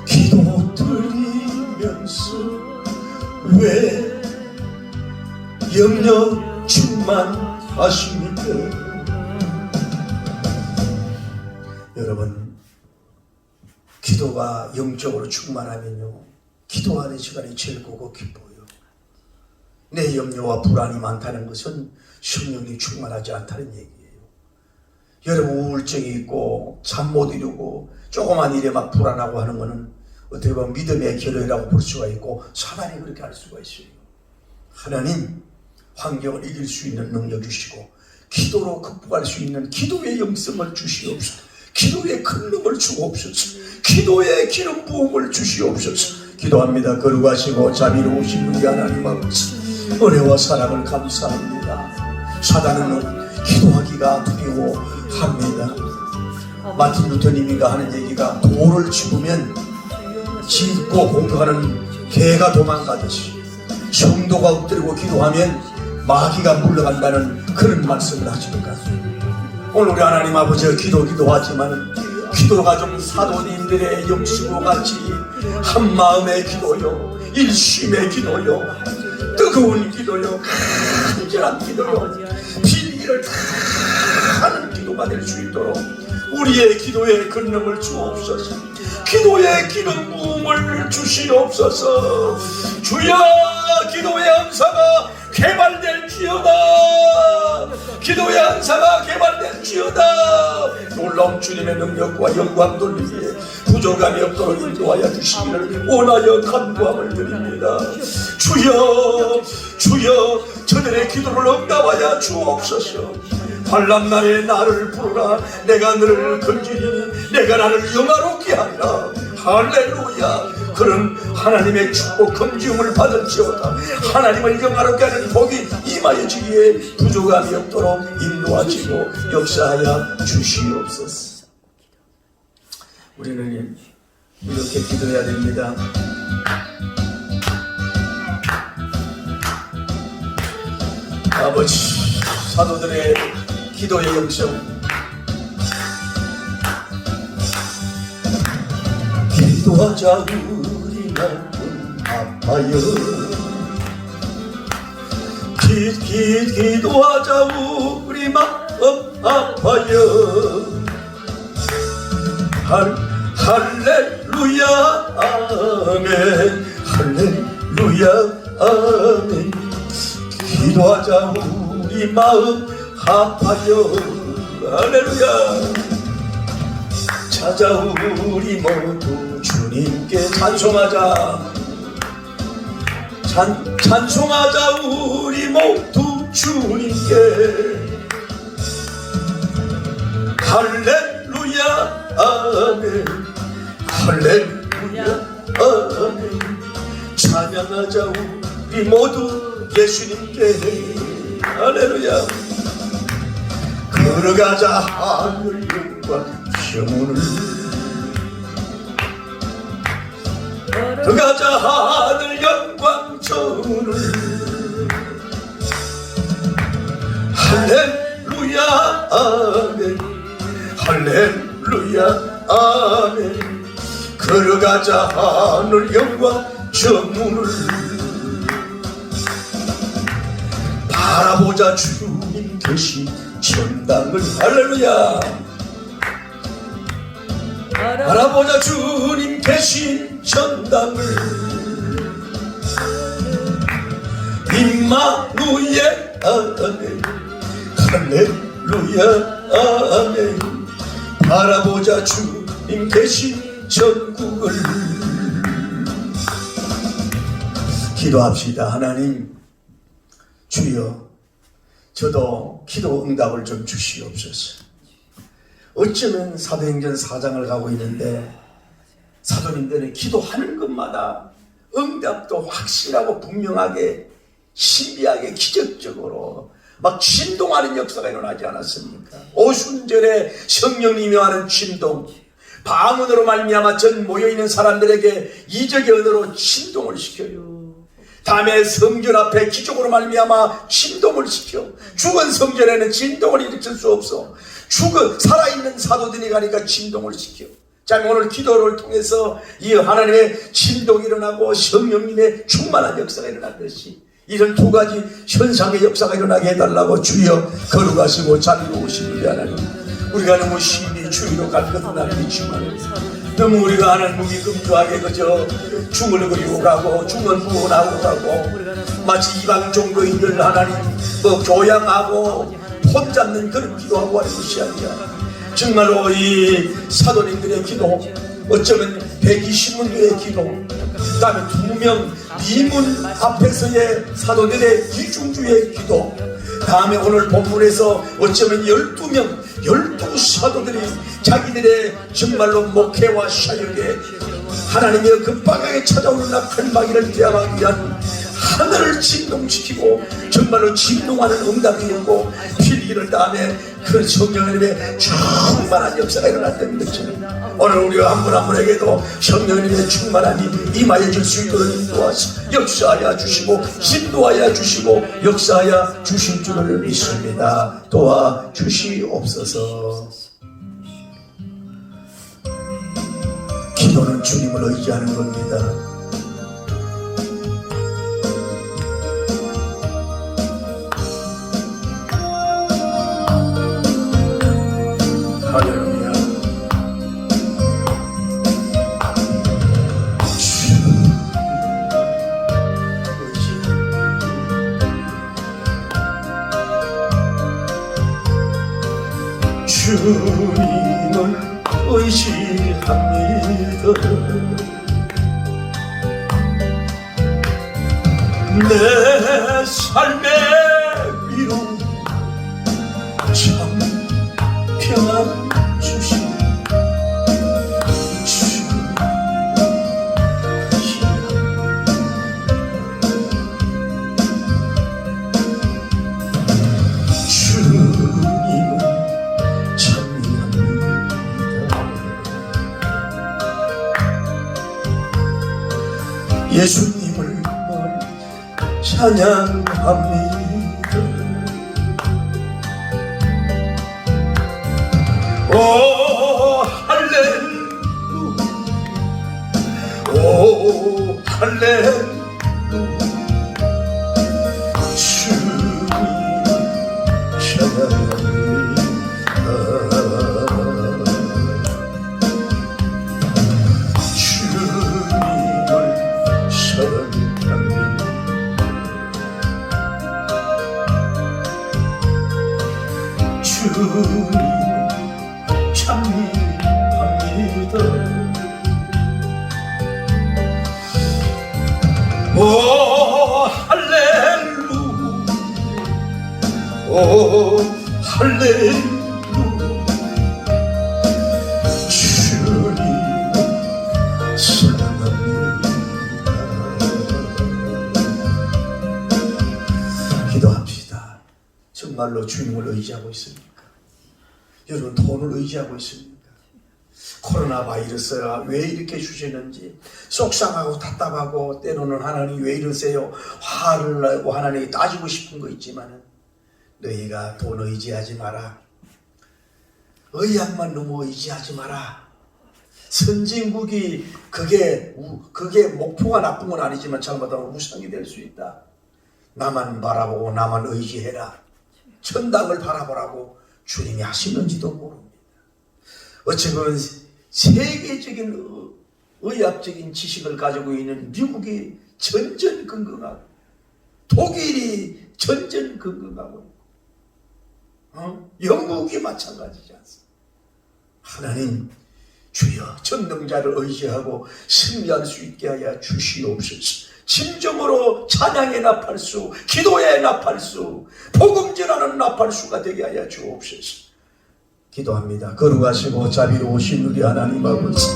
S1: 기도 드리면서 왜 염려 충만하십니까? 여러분 기도가 영적으로 충만하면요 기도하는 시간이 제일 고고 기뻐요. 내 염려와 불안이 많다는 것은 성령이 충만하지 않다는 얘기예요. 여러분 우울증이 있고 잠 못 이루고 조그만 일에 막 불안하고 하는 것은 어떻게 보면 믿음의 결여라고 볼 수가 있고 사단이 그렇게 할 수가 있어요. 하나님 환경을 이길 수 있는 능력 주시고 기도로 극복할 수 있는 기도의 영성을 주시옵소서. 기도의 큰 놈을 주옵소서. 기도의 기름 부음을 주시옵소서. 기도합니다. 거룩하시고 자비로우신 우리 하나님 아버지, 은혜와 사랑을 감사합니다. 사단은 기도하기가 두려워합니다. 마틴 루터님이가 하는 얘기가 돌을 집으면 짚고 공격하는 개가 도망가듯이 성도가 엎드리고 기도하면 마귀가 물러간다는 그런 말씀을 하시는 것 같습니다. 오늘 우리 하나님 아버지가 기도하지만 기도가 좀 사도님들의 영수와 같이 한마음의 기도요, 일심의 기도요, 뜨거운 기도요, 간절한 기도요, 빌기를 다 하는 기도가 될 수 있도록 우리의 기도에 근능을 주옵소서. 기도의 기름 부음을 주시옵소서. 주여 기도의 은사가 개발될지어다. 기도의 은사가 개발될지어다. 놀라운 주님의 능력과 영광 돌리기에 부족함이 없도록 인도하여 주시기를 원하여 간구함을 드립니다. 주여 주여 저들의 기도를 응답하여 주옵소서. 환난날에 나를 부르라. 내가 너를 건지리니 내가 나를 영화롭게 하리라. 할렐루야. 그런 하나님의 축복 검증을 받을지어다. 하나님을 영화롭게 하는 복이 임하여지기에 부족함이 없도록 인도하시고 역사하여 주시옵소서. 우리는 이렇게 기도해야 됩니다. 아버지, 사도들의 기도의 영성, 기도하자 우리 마음 아파요. 기도하자 우리 마음 아파요. 할렐루야 아멘, 할렐루야 아멘. 기도하자 우리 마음 아파요. 할렐루야. 찾아 우리 모두 주님께 찬송하자. 찬송하자 우리 모두 주님께. 할렐루야 아멘, 할렐루야 아멘. 찬양하자 우리 모두 예수님께. 할렐루야. 걸어가자 하늘 영광 저문을, 걸어가자 하늘 영광 저문을. 할렐루야 아멘, 할렐루야 아멘. 걸어가자 하늘 영광 저문을. 바라보자 주님 계신 전당을. 할렐루야. 바라보자 주님 계신 전당을. 임마누엘 아멘, 할렐루야 아멘. 바라보자 주님 계신 전국을. 기도합시다. 하나님, 주여, 저도 기도 응답을 좀 주시옵소서. 어쩌면 사도행전 4장을 가고 있는데 사도님들은 기도하는 것마다 응답도 확실하고 분명하게, 신비하게, 기적적으로 막 진동하는 역사가 일어나지 않았습니까? 오순절에 성령님이 하는 진동, 방언으로 말미암아 전 모여있는 사람들에게 이적의 언어로 진동을 시켜요. 다음에 성전 앞에 기적으로 말미암아 진동을 시켜. 죽은 성전에는 진동을 일으킬 수 없어. 살아있는 사도들이 가니까 진동을 시켜. 자, 오늘 기도를 통해서 이 하나님의 진동이 일어나고 성령님의 충만한 역사가 일어났듯이 이런 두 가지 현상의 역사가 일어나게 해달라고 주여 거룩하시고 자비로우신 우리 하나님, 우리가 너무 심히 주의로 갈 것은 아니지만 너무 우리가 하는 무기금주하게 그저 중을 그리고 가고 중은 구원하고 가고 마치 이방 종교인들 하나님 교양하고 폰 잡는 그런 기도하고 하는 것이 아니라 정말로 이 사도님들의 기도, 어쩌면 120문류의 기도, 그 다음에 2명 미문 앞에서의 사도들의 이중주의 기도, 다음에 오늘 본문에서 어쩌면 12 사도들이 자기들의 정말로 목회와 사역에 하나님의 급박하게 찾아오는 칼마기를 대항하기 위한 하늘을 진동시키고 정말로 진동하는 응답이었고 필기를 다음에 그 성령님의 충만한 역사가 일어났다는 것처럼 오늘 우리가 한 분 한 분에게도 성령님의 충만함이 임하여 줄 수 있도록 인도하시 역사하여 주시고 진도하여 주시고 역사하여 주실 줄을 믿습니다. 도와주시옵소서. 기도는 주님을 의지하는 겁니다. 할렐루야. 주님을 의지합니다. 내 삶의 위로 참 평안 주신 주님을 찬양합니다.
S2: 예수님을 찬양합니다. 오 할렐루야, 오 할렐루야, 주님을 찬양합니다. 주님 찬미합니다. 오 할렐루야, 오 할렐루야, 주님 사랑합니다. 기도합시다. 정말로 주님을 의지하고 있습니까? 여러분 돈을 의지하고 있습니까? 코로나 바이러스가 왜 이렇게 주시는지 속상하고 답답하고 때로는 하나님 왜 이러세요? 화를 내고 하나님이 따지고 싶은 거 있지만 너희가 돈 의지하지 마라. 의학만 너무 의지하지 마라. 선진국이 그게 목표가 나쁜 건 아니지만 잘못하면 우상이 될 수 있다. 나만 바라보고 나만 의지해라. 천당을 바라보라고 주님이 하시는지도 모릅니다. 어쨌든 세계적인 의학적인 지식을 가지고 있는 미국이 전전긍긍하고 독일이 전전긍긍하고 영국이 마찬가지지 않습니까? 하나님 주여 전능자를 의지하고 승리할 수 있게 하여 주시옵소서. 진정으로 찬양의 나팔수, 기도의 나팔수, 복음 전하는 나팔수가 되게 하여 주옵소서. 기도합니다. 거룩하시고 자비로우신 우리 하나님 아버지,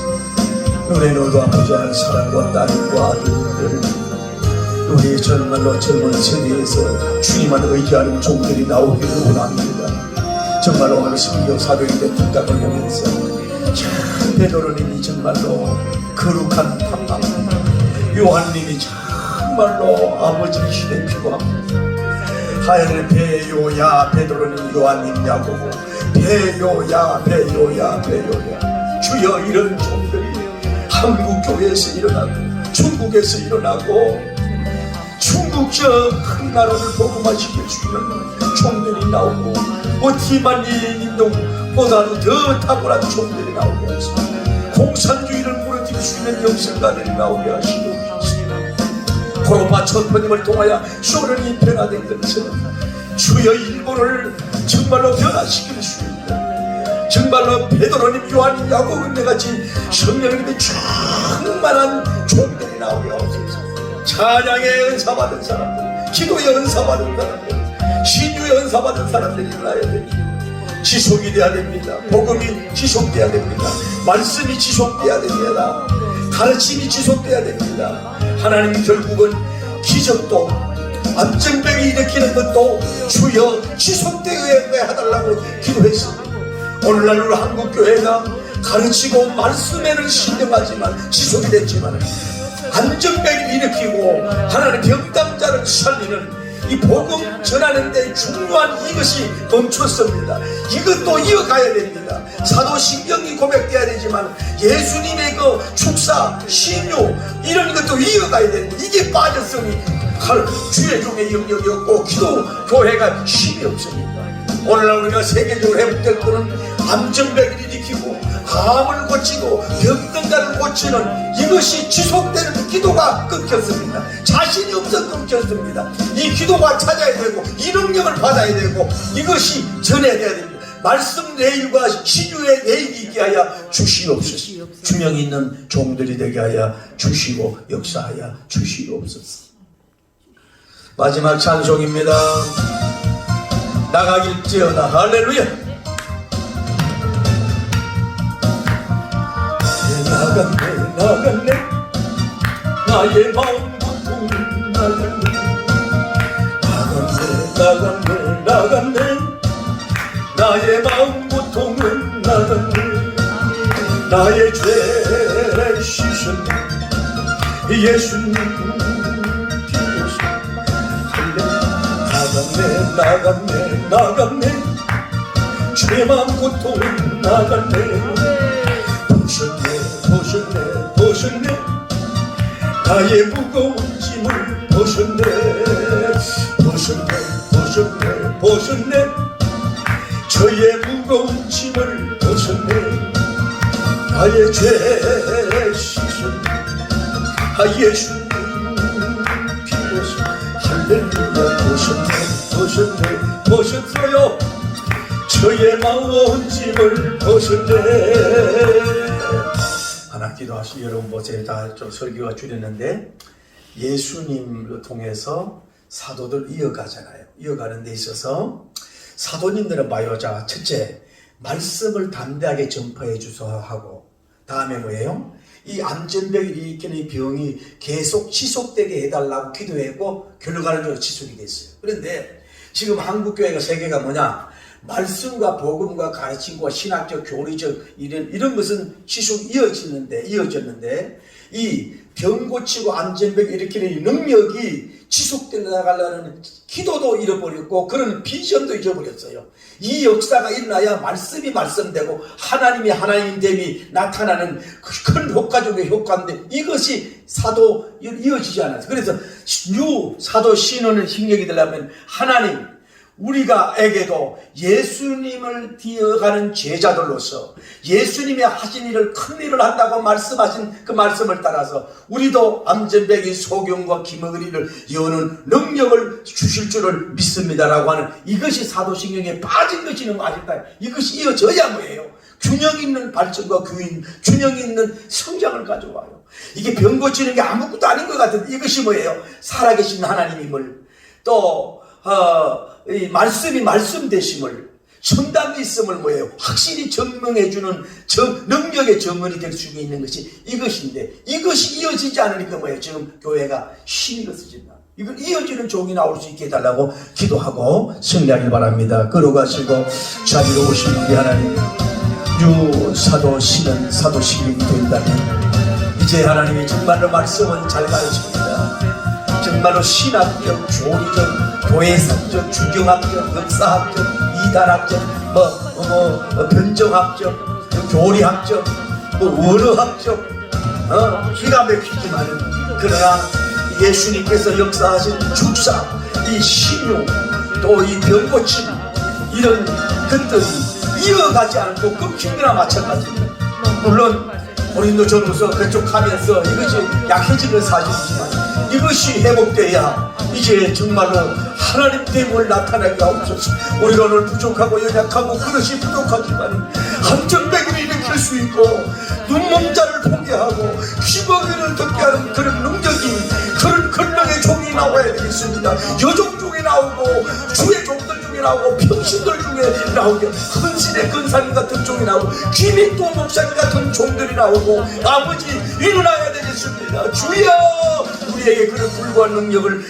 S2: 눈에 넣어도 아프지 않은 사랑과 딸과 아들들, 우리 정말로 젊은 세대에서 주님만 의지하는 종들이 나오기를 원합니다. 정말로 오늘 성경 사도행전 특강을 보면서 참 베드로님이 정말로 거룩한 탐방, 요한님이 정말로 아버지이시되 필요합니다. 하얀 배요야 베드로님, 요한님, 야고보, 배요야 주여, 이런 종들이 한국 교회에서 일어나고 중국에서 일어나고 중국 저 큰 나라를 복음화시킬 수 있는 종들이 나오고 티마니님보다도 더 탁월한 종들이 나오게 하시고 공산주의를 무너뜨릴 수 있는 영성가들이 나오게 하시고 고로바 천포님을 통하여 소련이 변화된 것처럼 주여 일본을 정말로 변화시킬 수 있는 정말로 베드로님, 요한님, 야고보님같이 성령님의 충만한 종들이 나오게 하옵소서. 찬양의 은사 받은 사람들, 기도의 은사 받은 사람들, 신유의 은사 받은 사람들이 일어나야 됩니다. 지속이 돼야 됩니다. 복음이 지속돼야 됩니다. 말씀이 지속돼야 됩니다. 가르침이 지속돼야 됩니다. 하나님 결국은 기적도 암증병이 일으키는 것도 주여 지속되게 해달라고 기도했습니다. 오늘날 우리 한국교회가 가르치고 말씀에는 신령하지만 지속이 됐지만 암증병을 일으키고 하나님 병담자를 살리는 이 복음 전하는 데 중요한 이것이 멈췄습니다. 이것도 이어가야 됩니다. 사도신경이 고백돼야 되지만 예수님의 그 축사, 신유 이런 것도 이어가야 됩니다. 이게 빠졌으니 주의 종의 영역이 없고 기도 교회가 힘이 없습니다. 오늘날 우리가 세계적으로 회복될 거는 암증병을 일으키고 암을 고치고 병든가를 고치는 이것이 지속되는 기도가 끊겼습니다. 자신이 없어 끊겼습니다. 이 기도가 찾아야 되고 이 능력을 받아야 되고 이것이 전해야 됩니다. 말씀 내일과 신유의 내일이 있게 하여 주시옵소서. 주명 있는 종들이 되게 하여 주시고 역사하여 주시옵소서. 마지막 찬송입니다. 나가길지어다. 할렐루야. 나갔네 나의 마음 고통은 나갔네 나의 마음 고통은 나갔네 나의 죄를 씻은
S3: 예수님 비로소 나갔네 주의 마음 고통은 나갔네 보셨네 나의 무거운 짐을 보셨네 저의 무거운 짐을 보셨네 나의 죄 씻은 예수님 비로소 할렐루야 보셨어요 저의 마음 짐을 보셨네. 하나 기도하시 여러분 보세요. 다 좀 설교가 줄였는데 예수님을 통해서 사도들 이어가잖아요. 이어가는 데 있어서 사도님들은 봐요. 자, 첫째 말씀을 담대하게 전파해 주소서 하고, 다음에 뭐예요? 이 안전병이 일으키는 병이 계속 지속되게 해달라고 기도했고 결과적으로 지속이 됐어요. 그런데 지금 한국교회가 세계가 뭐냐? 말씀과 복음과 가르침과 신학적, 교리적 이런 것은 지속 이어졌는데 이 병 고치고 안전병 일으키는 이 능력이 지속되어 나가려는 기도도 잃어버렸고 그런 비전도 잊어버렸어요. 이 역사가 일어나야 말씀이 말씀되고 하나님이 하나님됨이 나타나는 큰 효과 중의 효과인데 이것이 사도 이어지지 않았어요. 그래서 사도 신원의 신경이 되려면 하나님 우리가에게도 예수님을 뒤어가는 제자들로서 예수님이 하신 일을 큰 일을 한다고 말씀하신 그 말씀을 따라서 우리도 안전병이 소경과 기머리를 여는 능력을 주실 줄을 믿습니다라고 하는 이것이 사도신경에 빠진 것이는 아실까요? 이것이 이어져야 뭐예요? 균형 있는 발전과 균형 있는 성장을 가져와요. 이게 병 고치는 게 아무것도 아닌 것 같은데 이것이 뭐예요? 살아계신 하나님임을 또 이 말씀이 말씀 되심을 선담이 있음을 뭐예요? 확실히 증명해주는 능력의 증언이 될 수 있는 것이 이것인데 이것이 이어지지 않으니까 뭐예요? 지금 교회가 힘이 없어진다. 이걸 이어지는 종이 나올 수 있게 해달라고 기도하고 승리하길 바랍니다. 걸어가시고 자리로 오신 우리 하나님 사도 신은 사도 신이 된다면 이제 하나님이 정말로 말씀을 잘 가르칩니다. 정말로 신학적, 교리적, 교회성적, 주경학적, 역사학적, 이단학적, 변정학적, 교리학적, 원어학적, 기가 막히지만은 그러나 예수님께서 역사하신 축사, 이 신용, 또 이 병고침 이런 것들이 이어가지 않고 끊기거나 마찬가지입니다. 물론 고린도전후서 그쪽 하면서 이것이 약해지는 사실이지만 이것이 회복돼야 이제 정말로 하나님됨을 나타나게 하옵소서. 우리가 오늘 부족하고 연약하고 그릇이 부족하지만 한정백을 일으킬 수 있고 눈먼자를 보게 하고 귀멍이를 듣게 하는 그런 능력이 그런 권능의 종이 나와야 되겠습니다. 여종 중에 나오고 주의 종들 중에 나오고 평신들 중에 나오고 헌신의 근사님 같은 종이 나오고 김인도 목사님 같은 종들이 나오고 아버지 일어나야 되겠습니다. 주여 우리에게 그런 불구한 능력을